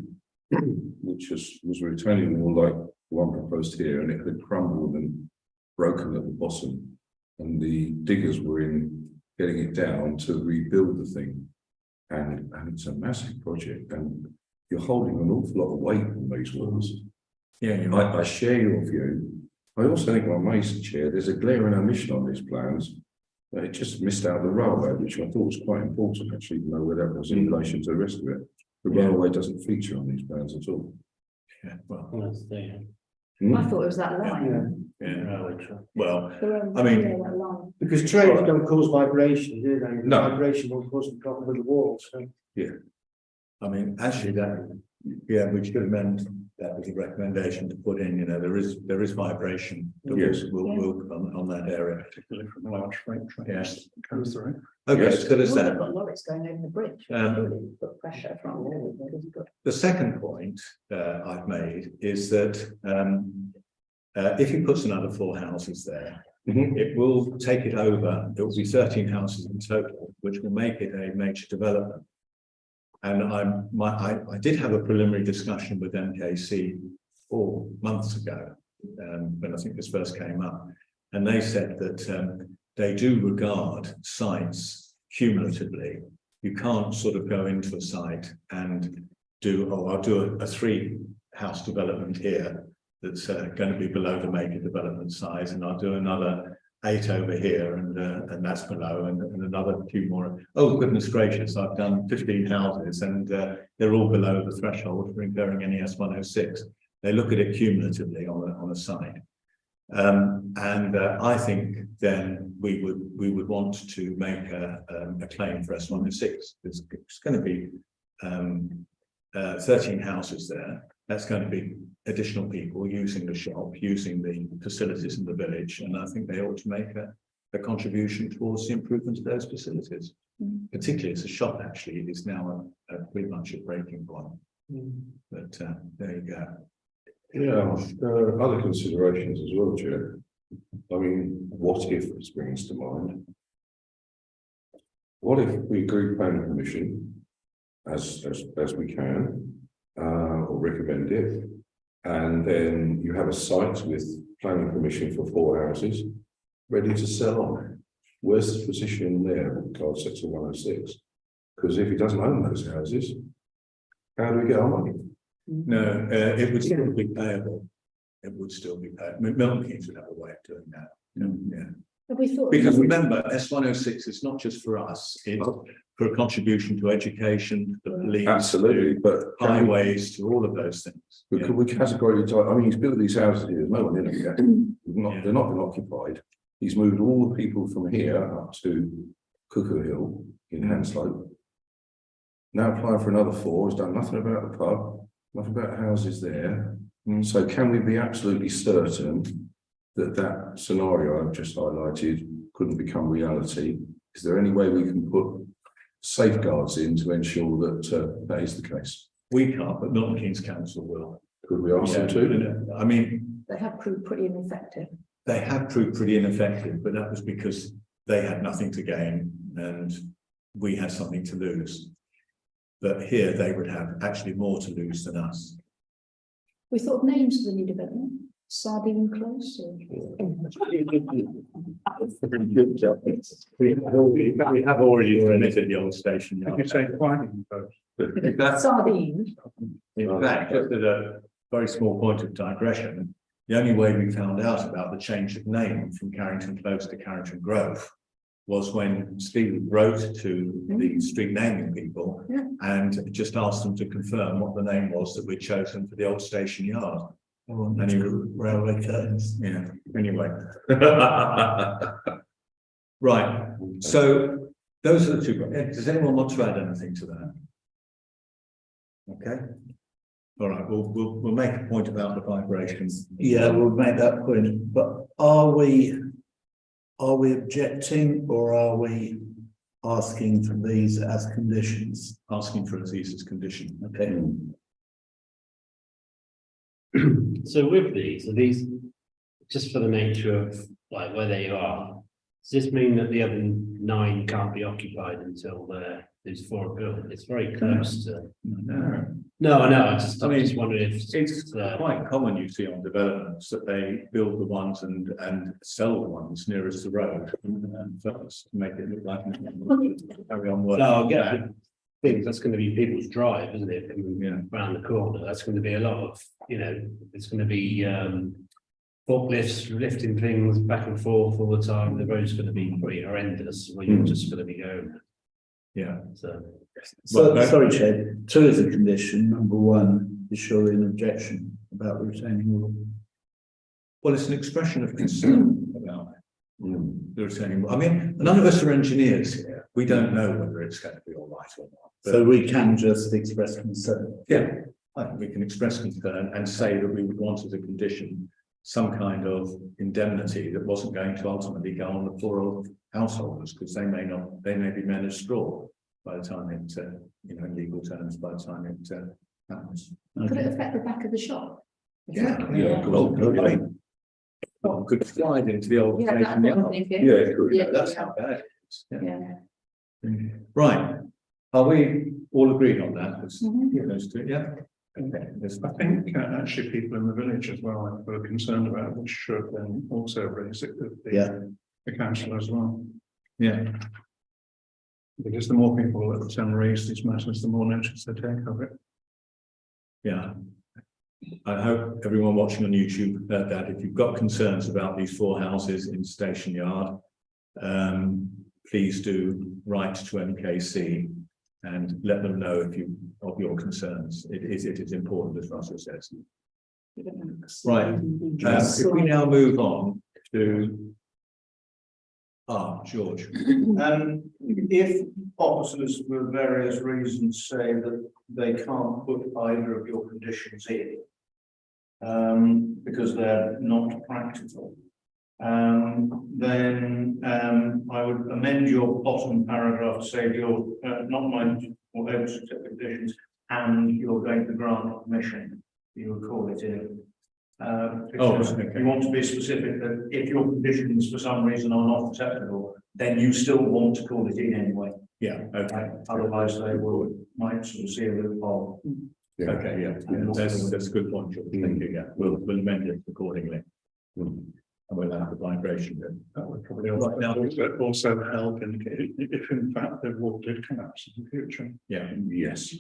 which was a retaining wall like the one proposed here, and it had crumbled and broken at the bottom. And the diggers were in getting it down to rebuild the thing. And it's a massive project, and you're holding an awful lot of weight on these walls. Yeah, you're right. I share your view. I also think, on Mason Chair, there's a glaring omission on these plans. It just missed out the railway, which I thought was quite important, actually, to know where that was in relation to the rest of it. The railway doesn't feature on these plans at all. Yeah, well, That's the I thought it was that line. yeah. railway track. Well, The, I mean- yeah, that line. Because trains don't cause vibration, do they? No. Vibration won't cause the problem with the walls, so. I mean, actually, we should amend that with a recommendation to put in, there is vibration. that Yes. will on that area. Particularly from large freight trains. Yes. that Comes through. Okay, Yes. as good as Well, that. they've got lorries going over the bridge, really put pressure from it, is good. The second point I've made is that if he puts another 4 houses there, it will take it over. There will be 13 houses in total, which will make it a major development. And I did have a preliminary discussion with MKC 4 months ago, when I think this first came up, and they said that they do regard sites cumulatively. You can't sort of go into a site and I'll do a 3-house development here that's going to be below the major development size, and I'll do another 8 over here, and that's below, and another few more. Oh, goodness gracious, I've done 15 houses, and they're all below the threshold for incurring NES 106. They look at it cumulatively on a site. I think then we would want to make a claim for S106. It's going to be 13 houses there. That's going to be additional people using the shop, using the facilities in the village, and I think they ought to make a contribution towards the improvement of those facilities. Particularly as a shop actually is now pretty much a breaking point. But there you go. Yeah, there are other considerations as well, Chair. I mean, what if springs to mind? What if we agree planning permission as we can, or recommend it, and then you have a site with planning permission for 4 houses ready to sell on? Where's the position there with card sector 106? Because if he doesn't own those houses, how do we get our money? No, it would still be payable. It would still be payable. Milton Keynes would have a way of doing that. Yeah. Have we thought? Because remember, S106 is not just for us, it's for a contribution to education, the police. Absolutely, but to highways, to all of those things. we could we categorically type, I mean, he's built these houses here, there's no one in them yet. They're not been occupied. He's moved all the people from here up to Cuckoo Hill in Hanslope. Now applying for another 4, has done nothing about the pub, nothing about houses there. So can we be absolutely certain that that scenario I've just highlighted couldn't become reality? Is there any way we can put safeguards in to ensure that that is the case? We can't, but Milton Keynes Council will. Could we ask them to? I mean, They have proved pretty ineffective. they have proved pretty ineffective, but that was because they had nothing to gain and we had something to lose. But here they would have actually more to lose than us. We thought of names for the new development, Sardine Close or? We have already permitted the old station Did you yard. say Whiting Post? Sardine. In fact, just at a very small point of digression, the only way we found out about the change of name from Carrington Close to Carrington Grove was when Steve wrote to the street naming people and just asked them to confirm what the name was that we'd chosen for the old station yard. And he Railway curtains. yeah, anyway. Right, so those are the two. Does anyone want to add anything to that? Okay. All right, we'll make a point about the vibrations. Yeah, we'll make that point, but are we objecting or are we asking for these as conditions? Asking for these as condition. Okay. So with these, are these just for the nature of like where they are? Does this mean that the other 9 can't be occupied until there's 4 built? It's very close to. No, I know. I mean, just wondering if It's quite common you see on developments that they build the ones and sell the ones nearest the road and first to make it look like carry on working. No, I get it. I think that's going to be people's drive, isn't it? Coming around the corner. That's going to be a lot of, it's going to be forklifts lifting things back and forth all the time. The road's going to be pretty horrendous where you're just going to be going. Yeah. So Sorry, Chair, 2 is a condition, number 1 is surely an objection about retaining wall. Well, it's an expression of concern about the retaining wall. I mean, none of us are engineers here. We don't know whether it's going to be all right or not. But So we can just express concern. yeah, I think we can express concern and say that we would want as a condition some kind of indemnity that wasn't going to ultimately go on the poor householders, because they may be men of straw by the time it, in legal terms, by the time it happens. Could it affect the back of the shop? Yeah. Oh, Could slide into the old Yeah, station that's what I'm yard. thinking. Yeah, that's how bad it is. Yeah. Right, are we all agreed on that? Mhm. Those two, yeah. Okay, there's I think actually people in the village as well were concerned about which should then also raise it with the council as well. yeah. Because the more people that raise these matters, the more notice they take of it. Yeah. I hope everyone watching on YouTube heard that. If you've got concerns about these 4 houses in Station Yard, please do write to MKC and let them know of your concerns. It is important, as Russell says. Right. If we now move on to George. If officers for various reasons say that they can't put either of your conditions in, because they're not practical, then I would amend your bottom paragraph to say you're not mind or able to accept conditions and you're going to grant permission, you would call it in. Because okay. you want to be specific that if your conditions for some reason are not acceptable, then you still want to call it in anyway. Yeah, okay. Otherwise they might sort of see a loophole. Okay, yeah, that's a good point, George. Thank you, yeah. We'll amend it accordingly. And we'll have the vibration then. That would probably also help if in fact the wall did collapse in the future. Yeah, yes.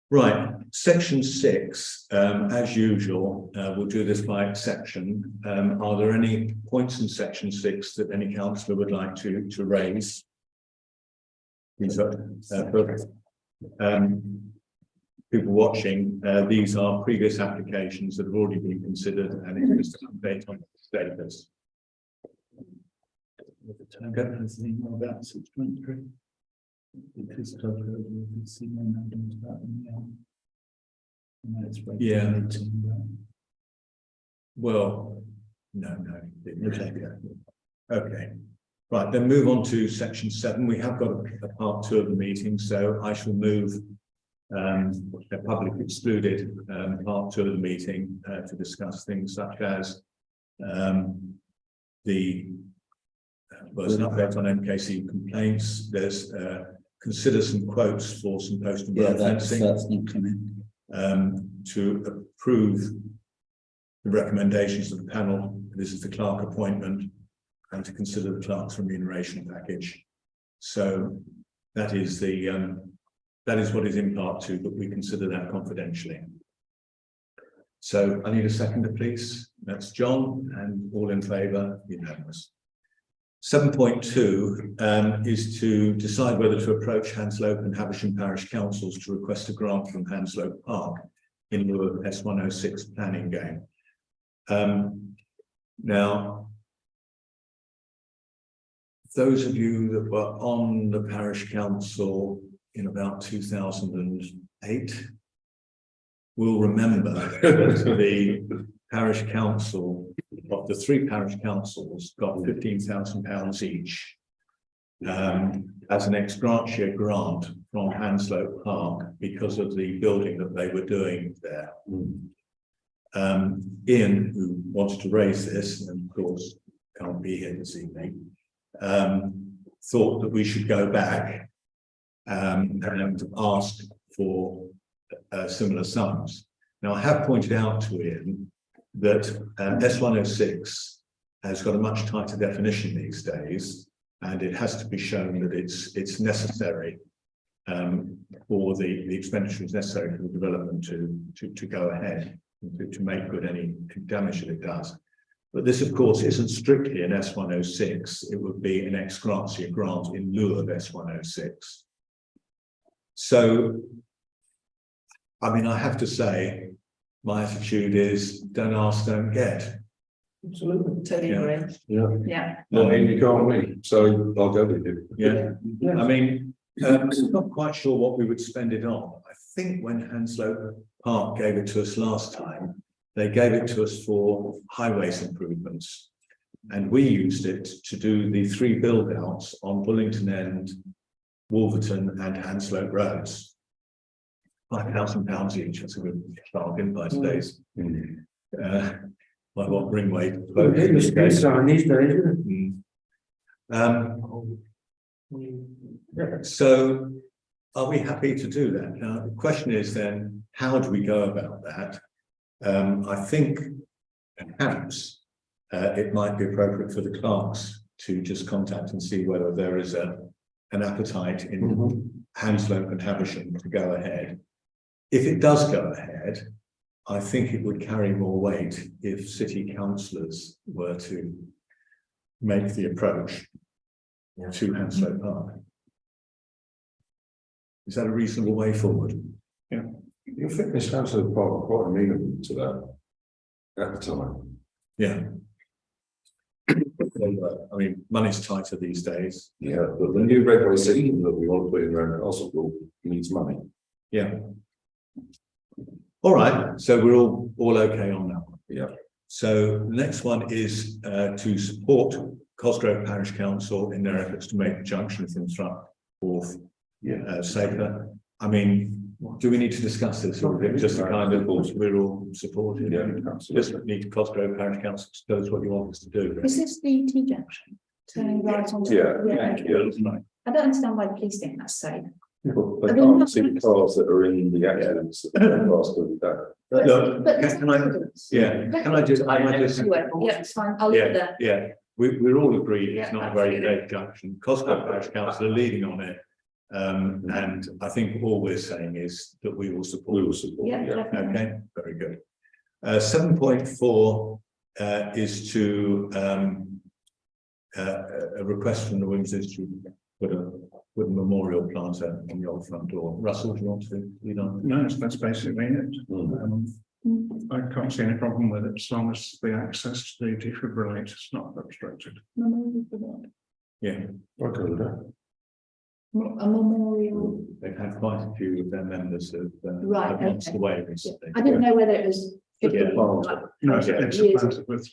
Right, section 6, as usual, we'll do this by exception. Are there any points in section 6 that any councillor would like to raise? People watching, these are previous applications that have already been considered and it's just an update on the status. About 6.3. Yeah. Well, no. Okay. Right, then move on to section 7. We have got a part 2 of the meeting, so I shall move they're public excluded, part 2 of the meeting, to discuss things such as, there's an update on MKC complaints, there's, consider some quotes for some post and road fencing. That's not coming. To approve the recommendations of the panel, this is the clerk appointment, and to consider the clerk's remuneration package. So that is that is what is in part 2, but we consider that confidentially. So I need a seconder, please. That's John, and all in favour, unanimous. 7.2 is to decide whether to approach Hanslope and Haversham Parish Councils to request a grant from Hanslope Park in lieu of S106 planning game. Now, those of you that were on the parish council in about 2008 will remember that the parish council, of the 3 parish councils, got £15,000 each as an ex gratia grant from Hanslope Park because of the building that they were doing there. Ian, who wanted to raise this, and of course can't be here this evening, thought that we should go back and ask for similar sums. Now, I have pointed out to Ian that S106 has got a much tighter definition these days, and it has to be shown that it's necessary for the expenditure is necessary for the development to go ahead, to make good any damage that it does. But this, of course, isn't strictly an S106. It would be an ex gratia grant in lieu of S106. So, I mean, I have to say, my attitude is don't ask, don't get. Absolutely. Totally agree. Yeah. Not in, you can't win, so I'll go with you. Yeah. I mean, I'm not quite sure what we would spend it on. I think when Hanslope Park gave it to us last time, they gave it to us for highways improvements. And we used it to do the 3 build outs on Bullington End, Wolverton and Hanslope roads. £5,000 each, that's a good bargain by today's, by what Ringway. It was good sign these days, isn't it? So are we happy to do that? Now, the question is then, how do we go about that? I think perhaps it might be appropriate for the clerks to just contact and see whether there is an appetite in Hanslope and Haversham to go ahead. If it does go ahead, I think it would carry more weight if city councillors were to make the approach to Hanslope Park. Is that a reasonable way forward? Yeah. You think this Hanslope Park are quite amenable to that at the time? Yeah. I mean, money's tighter these days. Yeah, but the new railway system that we want to put in around Castlethorpe needs money. Yeah. All right, so we're all okay on that one. Yeah. So the next one is to support Cosgrove Parish Council in their efforts to make the junction from Thrupp safer. I mean, do we need to discuss this, or is it just a kind of we're all supportive? Yeah, Just need Cosgrove Parish Council to tell us what you want us to do. Is this the T junction? Turning right onto. Yeah. I don't understand why the police think that's safe. Well, they can't see the cars that are in the accidents that are passed every day. Look, But can I just, yeah, it's fine, I'll leave it there. yeah, we're all agreed it's Yeah, not a very absolutely. safe junction. Cosgrove Parish Council are leading on it. And I think all we're saying is that we will support. We will support. Yeah, definitely. Okay, very good. 7.4 is to a request from the Women's Institute to put a wooden memorial planter on the old front door. Russell, do you want to lead on? No, that's basically it. I can't see any problem with it as long as the access to the defibrillator is not obstructed. Yeah. Okay with that. A memorial, They've had quite a few of their members of Right, passed okay. away recently. I didn't know whether it was. Yeah. 50, like, No, Yeah. it's years. planted with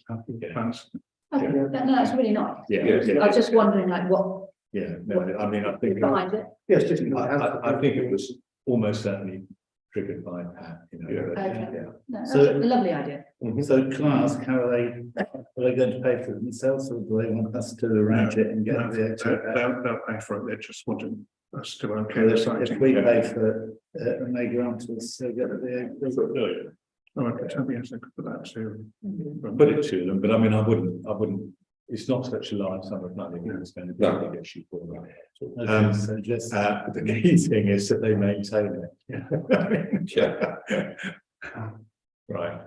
plants. Okay, no, that's really nice. Yeah, I was just wondering like what yeah. No, I mean, I think. behind it. Yes, just. I think it was almost certainly triggered by Pat, you know. Yeah. but, Okay. yeah. No, that's So- a lovely idea. So can I ask, how are they going to pay for it themselves, or do they want us to arrange it and get No, the VAT? they'll pay for it, they just wanted us to okay the site. If we pay for it, and they grant us, so get the VAT. Oh, okay, so yes, I could put that to. Put it to them, but I mean, I wouldn't, it's not such a large sum of money, it's going to be a big issue for them. Okay, so just, The key thing is that they maintain it. Yeah. Right.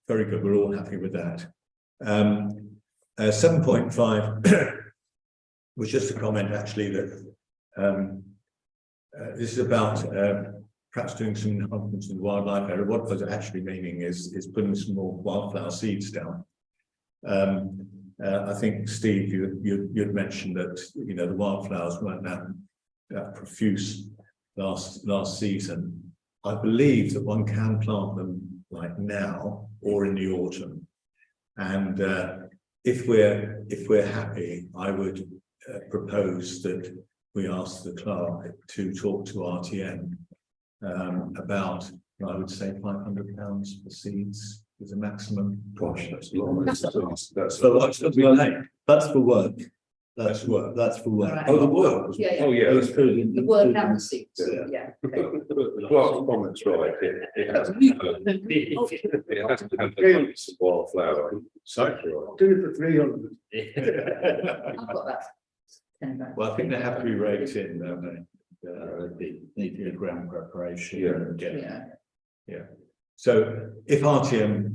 Very good, we're all happy with that. 7.5 was just a comment actually that this is about perhaps doing some enhancements in the wildlife area. What was actually meaning is putting some more wildflower seeds down. I think, Steve, you'd mentioned that, you know, the wildflowers weren't that profuse last season. I believe that one can plant them like now or in the autumn. And if we're happy, I would propose that we ask the clerk to talk to RTM about, I would say, £500 for seeds is a maximum. Gosh, that's a lot. That's so that's for work. That's work. That's for work. Right. Oh, the work. Yeah, yeah. Oh, yeah. It's food. The word and the seats, Yeah. yeah. Okay. Clark's comments right. It has to have the colours of wildflower. Sorry. Do it for 300. I've got that. £10. Well, I think they have to be raked in, don't they? Need to do ground preparation. Yeah. Yeah. So if RTM,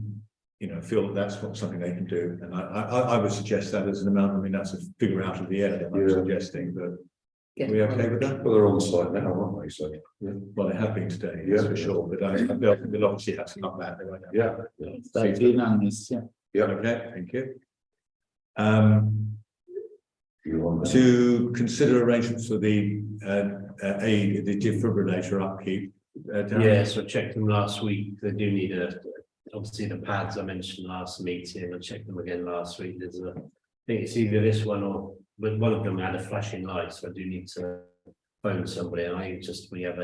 you know, feel that that's something they can do, and I would suggest that as an amount. I mean, that's a figure out of the air that I'm Yeah. suggesting, but Yeah. are we okay with that? Well, they're on site now, aren't they? So, yeah. Well, they have been today, that's Yeah. for sure, but they'll obviously have to come back. They won't have- Yeah. That's unanimous, yeah. Yeah. Okay, thank you. You want To consider arrangements for the defibrillator upkeep. Darren? Yeah, so I checked them last week. They do need obviously the pads I mentioned last meeting. I checked them again last week. I think it's either this one but one of them had a flashing light, so I do need to phone somebody. And we have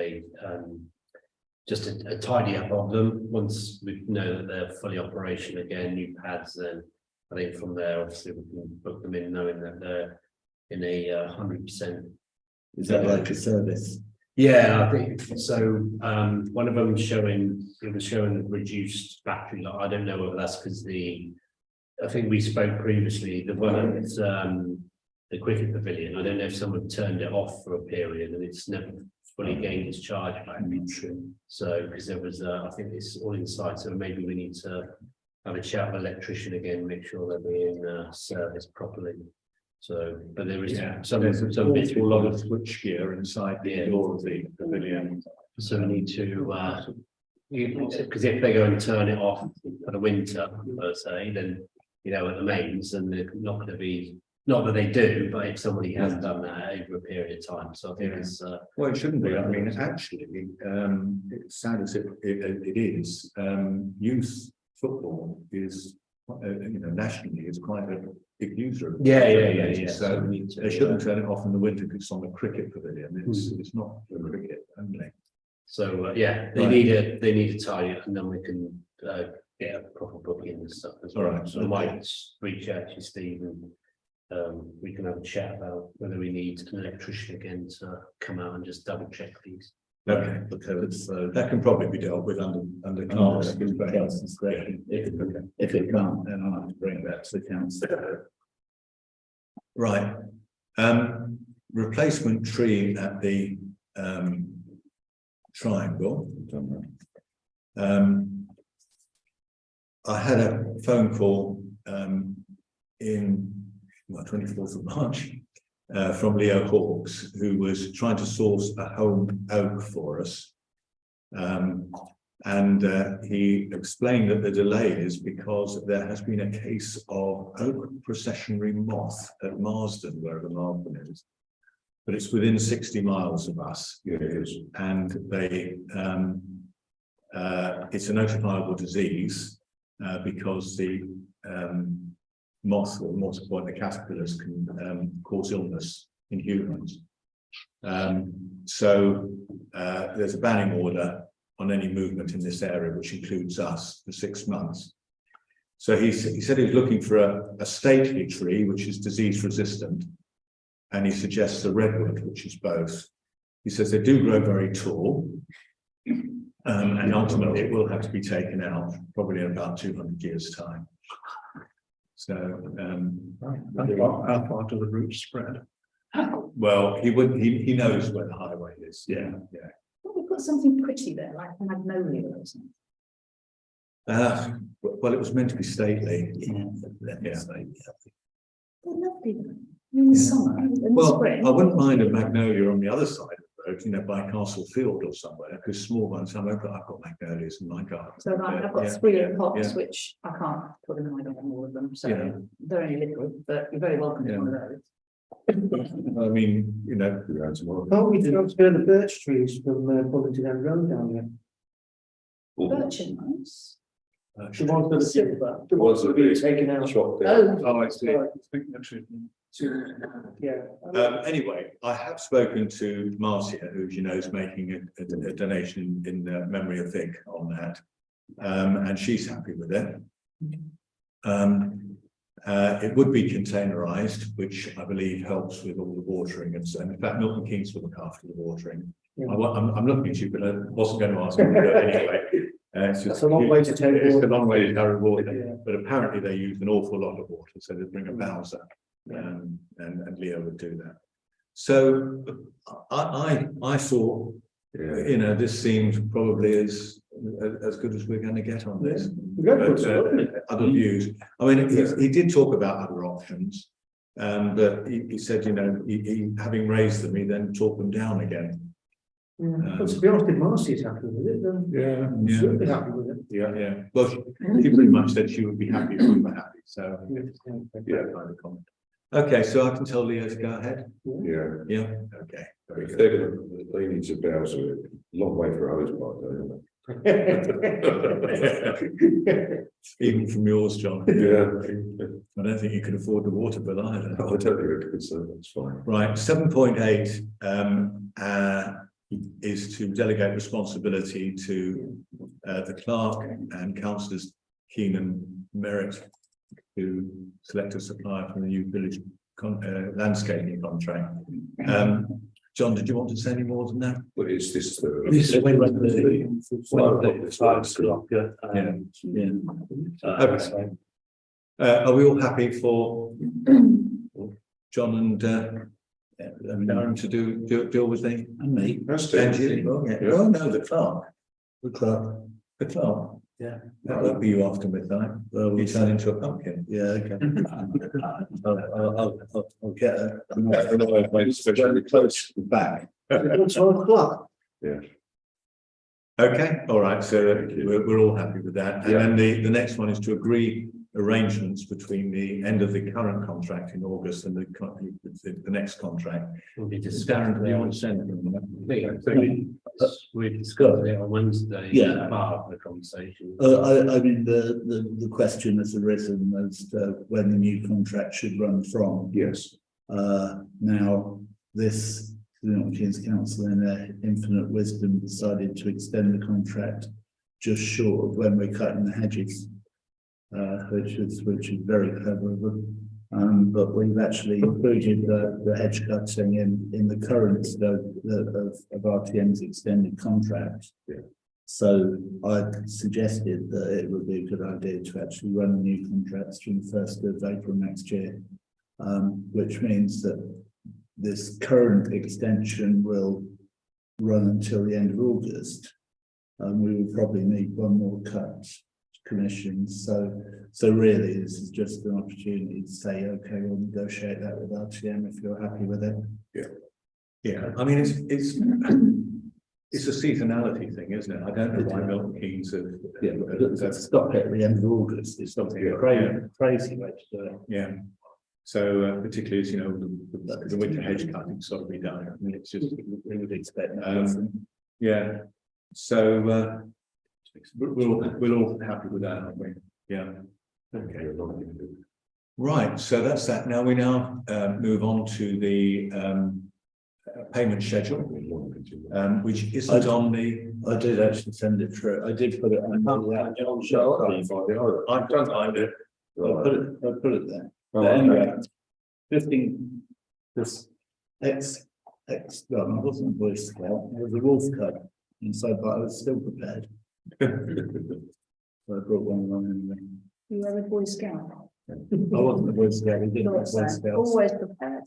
just a tidy up of them. Once we know that they're fully operational again, new pads, then I think from there, obviously we can book them in knowing that they're in a 100%. Is that like a service? Yeah, I think so. One of them was showing reduced battery life. I don't know whether that's because I think we spoke previously, the one at the cricket pavilion. I don't know if someone turned it off for a period and it's never fully gained its charge back. So because there was I think it's all inside, so maybe we need to have a chat with electrician again, make sure they're being serviced properly. So, but there is some There's bits a lot of switch gear inside the door of the pavilion. So we need to, because if they go and turn it off for the winter, per se, then, you know, at the mains, then they're not going to be, not that they do, but if somebody has done that over a period of time, so I think it's. Well, it shouldn't be. I mean, actually, it's sad as it is, youth football is, you know, nationally is quite a big user. Yeah. So we need to, they shouldn't turn it off in the winter because it's on the cricket pavilion. It's not for cricket only. So, they need a tidy up and then we can get a proper booking and stuff as well. All right. So I might reach out to Steve and we can have a chat about whether we need an electrician again to come out and just double check these. Okay, that can probably be dealt with under class. Council's great. If it can't, then I'll have to bring that to the council. Right. Replacement tree at the triangle. I had a phone call in 24th of March from Leo Hawkes, who was trying to source a home oak for us. He explained that the delay is because there has been a case of oak processionary moth at Marsden, wherever Marsden is. But it's within 60 miles of us. Yeah, it is. And they it's a notifiable disease because the moth, or more to the point, the caterpillars can cause illness in humans. So there's a banning order on any movement in this area, which includes us, for 6 months. So he said he was looking for a stately tree, which is disease resistant. And he suggests a redwood, which is both. He says they do grow very tall. And ultimately it will have to be taken out, probably in about 200 years' time. So, how far do the roots spread? well, he knows where the highway is. Yeah. Well, we've got something pretty there, like a magnolia or something. Well, it was meant to be stately. They're lovely though. In the summer, in the Well, spring. I wouldn't mind a magnolia on the other side of the road, you know, by Castle Field or somewhere, because small ones, I've got magnolias in my garden. So like, I've got Yeah, 3 yeah, pots, yeah. which I can't put them in, I don't want all of them, so Yeah. they're only little, but you're very welcome to Yeah. one of those. I mean, you know, Can't we transfer the birch trees from Bullington End Road down there? Birch and nice. The ones that are silver, the ones ones that that are being are taken out. Oh, I see. Yeah. Anyway, I have spoken to Marcia, who, you know, is making a donation in memory of Vic on that. And she's happy with it. It would be containerized, which I believe helps with all the watering and so. In fact, Milton Keynes will look after the watering. Yeah. I'm looking at you, but I wasn't going to ask you to do it anyway. It's That's a long way to take It's water. a long way to carry water, Yeah. but apparently they use an awful lot of water, so they bring a Bowser, and Leo would do that. So I thought, you know, this seemed probably as good as we're going to get on this. But, other views. I mean, he did talk about other options, but he said, you know, he having raised them, he then talked them down again. Well, to be honest, if Marcy's happy with it, then Yeah. she'll be happy with it. Yeah. Well, she pretty much said she would be happy if we were happy. So Yeah. kind of comment. Okay, so I can tell Leo to go ahead. Yeah. Yeah. Okay. Very If good. they're gonna, they need to Bowser, long way for a hose pipe, though, Even from yours, John. Yeah. I don't think you can afford the water bill either. I don't think it could, so that's fine. Right, 7.8 is to delegate responsibility to the clerk and councillors Keenan Merritt to select a supplier from the new village landscaping contract. John, did you want to say any more than that? But it's this. This is when Okay. Are we all happy for John and Darren to deal with the And me. and you? Oh, yeah. Oh, no, the clerk. The clerk. Yeah. That won't be you after midnight. Well, You turn into a pumpkin. Yeah, okay. I'll get it. Especially close to the back. It's 12 o'clock. Okay, all right, so we're all happy with that. And Yeah. then the next one is to agree arrangements between the end of the current contract in August and the next contract. Will be Darren, do you want to send them? We discussed it on Wednesday. Yeah. Part of the conversation. I mean, the question has arisen as to when the new contract should run from. Yes. Now, the Milton Keynes Council in their infinite wisdom decided to extend the contract just short of when we're cutting the hedges, which is very clever of them. But we've actually included the hedge cutting in the current scope of RTM's extended contract. Yeah. So I suggested that it would be a good idea to actually run the new contracts from the 1st of April next year, which means that this current extension will run until the end of August. We will probably need one more cut commissions. So really, this is just an opportunity to say, okay, we'll negotiate that with RTM if you're happy with it. Yeah, I mean, it's a seasonality thing, isn't it? I don't know why Milton Keynes have. Yeah, but stop it at the end of August. It's something crazy way to do it. Yeah. So particularly as you know, the winter hedge cutting's got to be done. I mean, it's just We would expect. yeah. So we're all happy with that, aren't we? Yeah. Okay. Right. So that's that. Now we move on to the payment schedule, which isn't on the. I did actually send it through. I did put it on. I don't mind it. I put it there. But anyway, 15, this well, I wasn't a Boy Scout, I was a Wolf Cub, and so, but I was still prepared. So I brought one along anyway. You were a Boy Scout. I wasn't a Boy Scout, we didn't have Boy Scouts. Always prepared.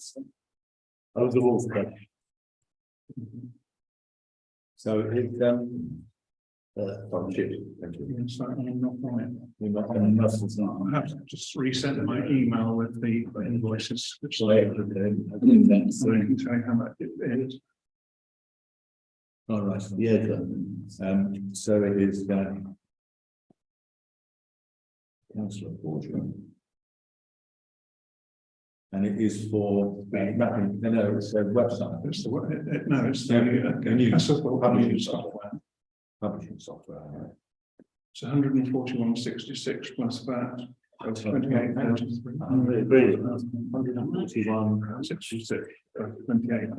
I was a Wolf Cub. So it, Thank you. Yes, I'm not on it. You're not going to Russell's not. I have to just resend my email with the invoices, which So I I did that, so, can tell you how much it is. all right. yeah, So it is, councillor Fortune. And it is for, no, it's a website. It's the, no, it's Yeah, the, can you- Castlethorpe publishing software. Publishing software. Right? It's 141.66 plus that. That's 28.33. I'm really great. 141. 66. 28.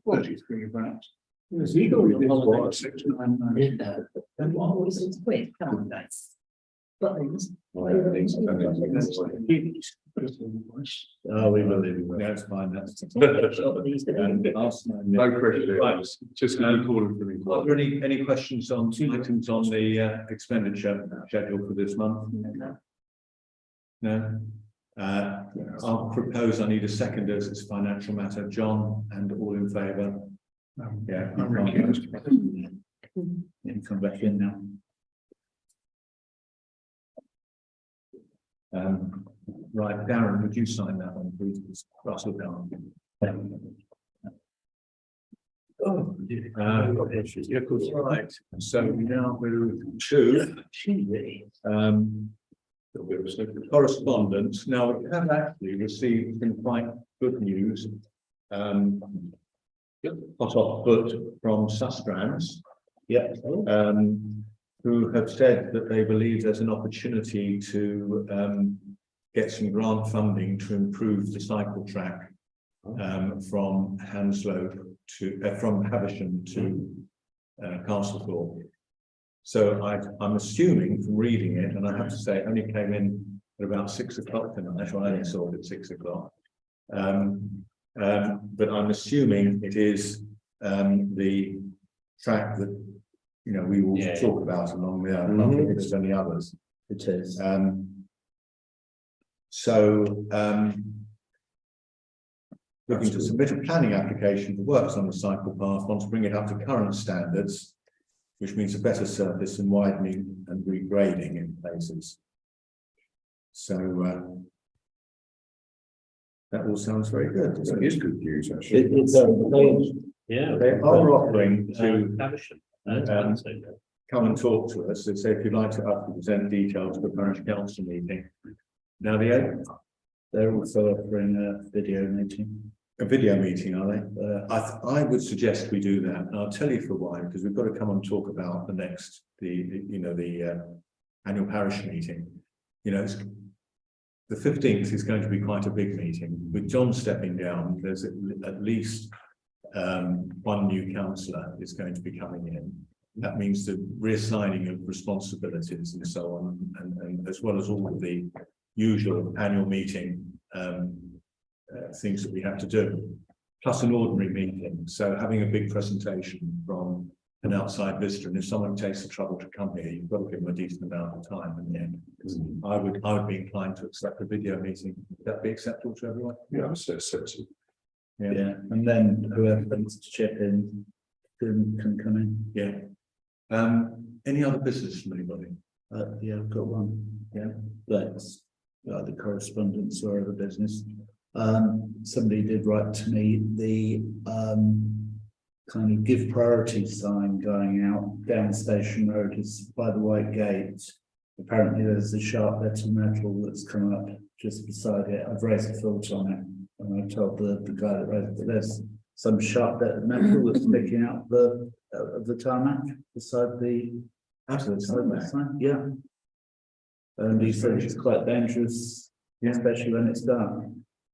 33 of that. Yes, you go on holiday. 699. And what always is quick, can't they? Buttons. Oh, we will do. That's fine, that's. No pressure. Right. Just going to call it for me. Are there any questions on items on the expenditure schedule for this month? No? I'll propose, I need a second as it's a financial matter. John, and all in favour? Yeah. I'm recused. You can come back in now. Right, Darren, would you sign that one, please? Russell down. Yeah, of course, right. So we now move to correspondence. Now, we have actually received some quite good news. Hot off foot from Sustrans. Yeah. Who have said that they believe there's an opportunity to get some grant funding to improve the cycle track from Hanslope to from Haversham to Castlethorpe. So I'm assuming from reading it, and I have to say it only came in at about 6 o'clock tonight. I only saw it at 6 o'clock. But I'm assuming it is the track that we will talk about along there. I don't think there's any others. It is. Looking to submit a planning application for works on the cycle path, want to bring it up to current standards, which means a better surface and widening and regrading in places. So that all sounds very good. It is good news, actually. Yeah. They are offering to Haversham. come and talk to us. They say if you'd like to present details for the parish council meeting. Now They're also offering a video meeting. a video meeting, are they? I would suggest we do that, and I'll tell you for why, because we've got to come and talk about the next, the annual parish meeting. The 15th is going to be quite a big meeting. With John stepping down, there's at least one new councillor is going to be coming in. That means the reassigning of responsibilities and so on, and as well as all of the usual annual meeting things that we have to do, plus an ordinary meeting. So having a big presentation from an outside visitor, and if someone takes the trouble to come here, you've got to give them a decent amount of time. And then I would be inclined to accept a video meeting. Would that be acceptable to everyone? Yeah, I said so. Yeah, and then whoever wants to chip in can come in. Yeah. Any other business from anybody? Yeah, I've got one. Yeah, that's the correspondence or other business. Somebody did write to me the kind of give priority sign going out down Station Road is by the White Gate. Apparently there's a sharp letter metal that's come up just beside it. I've raised a filter on it, and I told the guy that raised it, there's some sharp letter metal that's sticking out of the tarmac beside the sign. Yeah. And he said it's quite dangerous, especially when it's dark.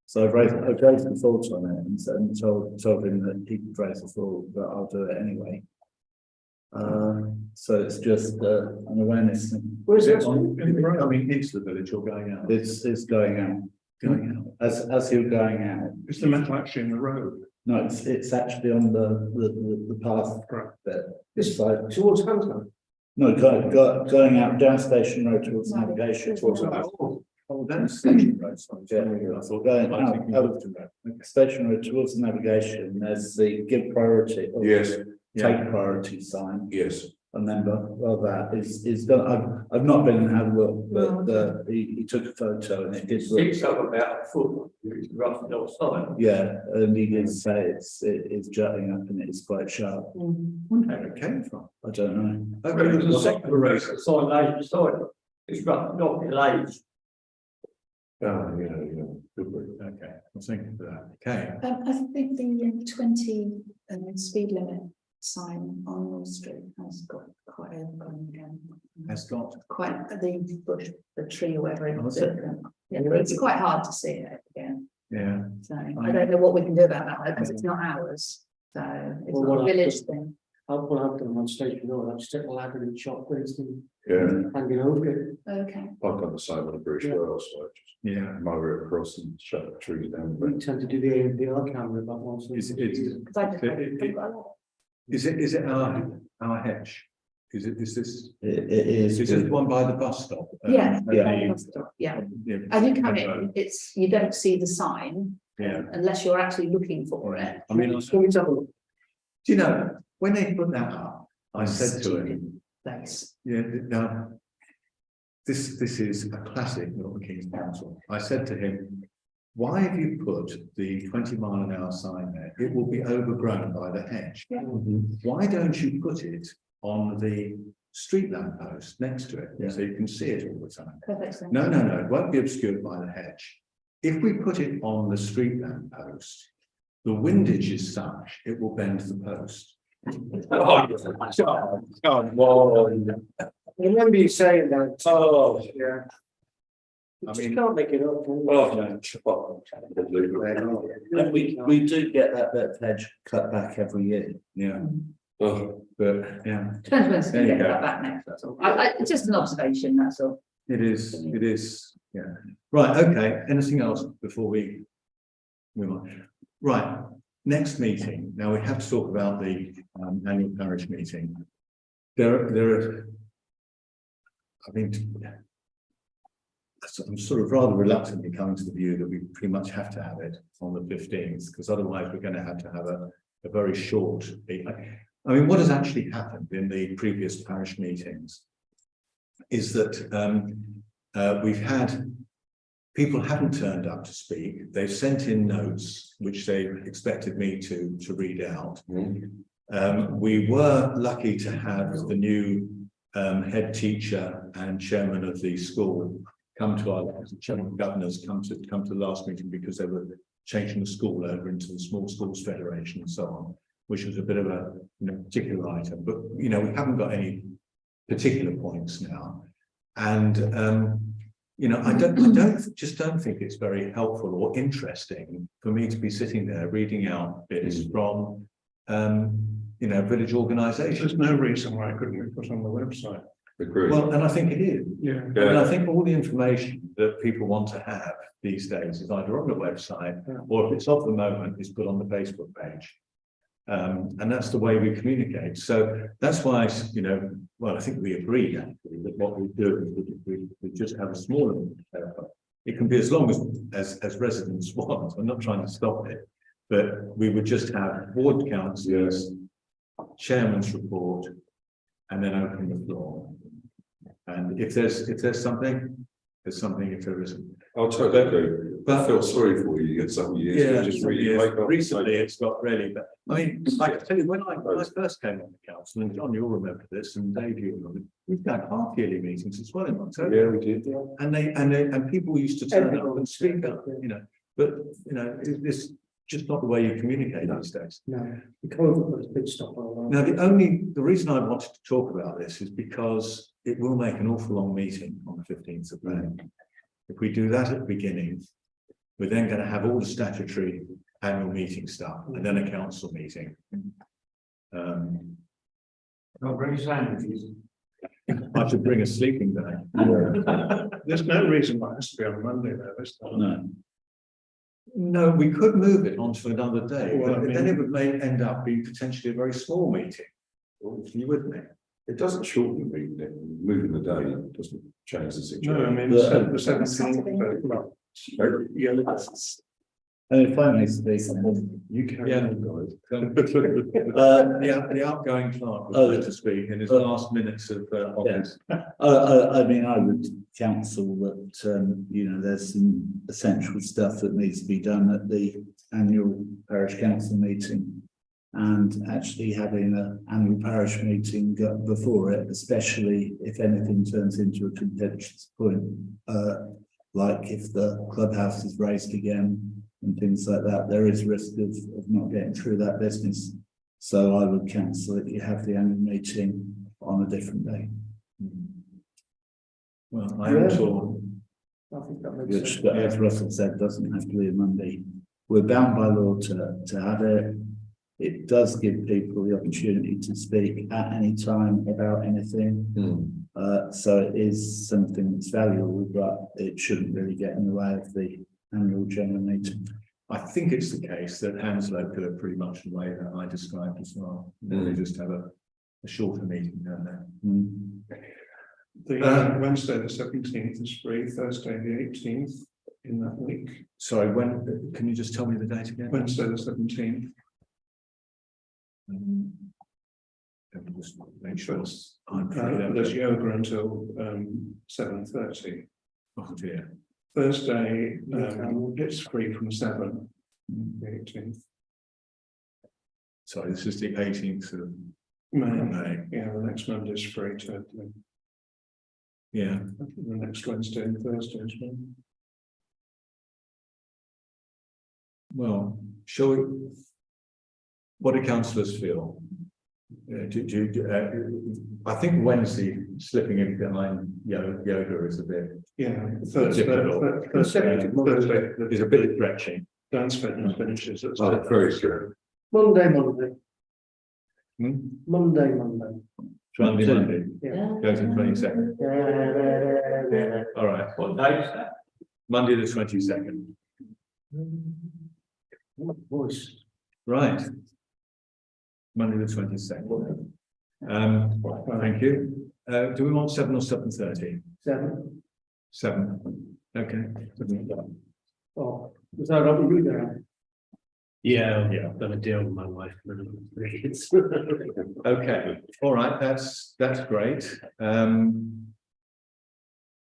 So I've raised the thought on it and told him that he could raise a thought, but I'll do it anyway. So it's just an awareness thing. Where's Is it that? coming into the village or going out? It's going out. As you're going out. Is the metal actually in the road? No, it's actually on the path. That this side. Towards Hanslope? No, going out down Station Road towards navigation. Towards the house. Oh, that's Station Road. Sorry. Yeah, I thought going I was out, thinking out Overton Road. Station Road towards the navigation. There's the give priority. or Yes, Take priority sign. yes. A member of that is done. I've not been and had a look, but he took a photo and it did look. Sticks up about a foot, it's roughly outside. Yeah, and he did say it's jutting up and it's quite sharp. Where it came from. I don't know. Okay, There's a well, second race, the sign laid beside it, it's roughly not delayed. Oh, yeah. Good work. Okay, I'm thinking for that. Okay. I think the 20 speed limit sign on North Street has got quite overgrown again. Has got. Quite the bush, the tree or whatever it is. Oh, is Yeah, it's quite hard to see it again. Yeah. So I don't know what we can do about that because it's not ours. So it's Well, not a what village thing. I'll pull out them on Station Road, I'll stick a ladder in the shop, but it's Yeah, hanging over it. Okay. I've done the same on the bridge well, so I just Yeah. mow it across and shut the trees down. We tend to do the ANPR camera about once. Is it- Because I just Is it our hedge? Is this? It is. Is this one by the bus stop? Yeah, Yeah. yeah. Yeah. As you come in, it's, you don't see the sign Yeah. unless you're actually looking for it. I mean, So let's have a look. do you know, when they put that up, I said to him, Thanks. yeah, now, this is a classic Milton Keynes Council. I said to him, why have you put the 20-mile-an-hour sign there? It will be overgrown by the hedge. Why don't you put it on the street lamp post next to it, so you can see it all the time? Perfect. Sense. No, it won't be obscured by the hedge. If we put it on the street lamp post, the windage is such, it will bend the post. I remember you saying that. Oh, Yeah. You I just mean- can't make it up. can you? And we do get that bit of hedge cut back every year. yeah, Oh, but yeah, Depends when There you you get go. that back next, that's all. It's just an observation, that's all. it is, yeah. Right, okay, anything else before we move on? Right, next meeting, now we have to talk about the annual parish meeting. There are, I mean, I'm sort of rather reluctantly coming to the view that we pretty much have to have it on the 15th, because otherwise we're going to have a very short. I mean, what has actually happened in the previous parish meetings is that we've had people haven't turned up to speak. They've sent in notes which they expected me to read out. We were lucky to have the new head teacher and chairman of the school come to our chairman of governors come to the last meeting because they were changing the school over into the Small Schools Federation and so on, which was a bit of a particular item. But we haven't got any particular points now, and I don't think it's very helpful or interesting for me to be sitting there reading out bits from village organisations. There's no reason why it couldn't be put on the website. agree. Well, and I think it is. Yeah. And I think all the information that people want to have these days is either on the website or if it's of the moment, is put on the Facebook page. And that's the way we communicate. So that's why, I think we agree actually that what we do is we just have a smaller. It can be as long as residents want. I'm not trying to stop it, but we would just have board councillors, chairman's report, and then open the floor. And if there's something, there's something. If there isn't, I'll totally agree. I feel sorry for you in some years. yeah. Just really wake up. Recently, it's got really. But I mean, I can tell you when I first came on the council, and John, you'll remember this, and Dave, you remember. We've done half-yearly meetings as well in October. Yeah, we did. Yeah. And people used to turn up and speak up, but it's just not the way you communicate these days. No, the COVID was a big stop on Now, the reason I wanted to talk about this is because it will make an awful long meeting on the 15th of May. If we do that at the beginning, We're then going to have all the statutory annual meeting stuff and then a council meeting. I'll bring sandwiches. I should bring a sleeping bag. There's no reason why it has to be on Monday though, is there? No. No, we could move it onto another day, Well, I but mean- then it would end up being potentially a very small meeting. You wouldn't it? It doesn't shorten the meeting, moving the day doesn't change the situation. No, I mean, The- the 17th. Yeah, And if I may speak, You carry Yeah. on, guys. The outgoing clerk would like to speak in his last minutes of office. I mean, I would counsel that, you know, there's some essential stuff that needs to be done at the annual parish council meeting. And actually having an annual parish meeting before it, especially if anything turns into a contentious point. Like if the clubhouse is raised again and things like that, there is risk of not getting through that business. So I would counsel that you have the annual meeting on a different day. Well, I am torn. I think that makes Which, sense. as Russell said, doesn't have to be a Monday. We're bound by law to have it. It does give people the opportunity to speak at any time about anything. So it is something that's valuable, but it shouldn't really get in the way of the annual general meeting. I think it's the case that Hanslope are pretty much the way that I described as well. They just have a shorter meeting down there. The Wednesday, the 17th is free, Thursday, the 18th in that week, Sorry, when, can you just tell me the date again? Wednesday, the 17th. Let me just make sure I'm free There's then. yoga until 7:30. Oh dear. Thursday, it's free from 7, the 18th. Sorry, this is the 18th of May, May. yeah, the next Monday's free totally. Yeah. The next Wednesday and Thursday as well. Well, shall we? What do councillors feel? I think Wednesday slipping in behind yoga is a bit, Yeah, Thursday, Difficult. Thursday, is a bit stretching. dance fitness finishes at Oh, very good. Monday. Hmm? Monday. Monday, Yeah. goes to 22nd. All right, What date is that? Monday the 22nd. Voice. Right. Monday the 22nd. Thank you. Do we want 7 or 7:30? 7. 7. Okay. Oh, is that what we do there? Yeah, Yeah. I've got a deal with my wife. It's Okay, all right, that's great.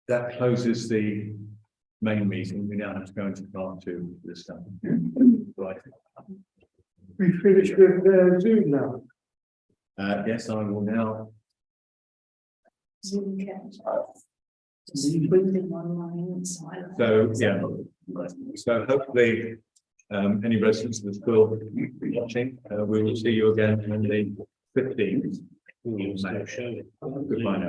That closes the main meeting. We now have to go into part 2 of this stuff. Right. We finished with Zoom now. Yes, I will now. Zoom cat. Just bring them online, silent. So, yeah. So hopefully, any residents of the school watching, we will see you again on the 15th. Goodbye now.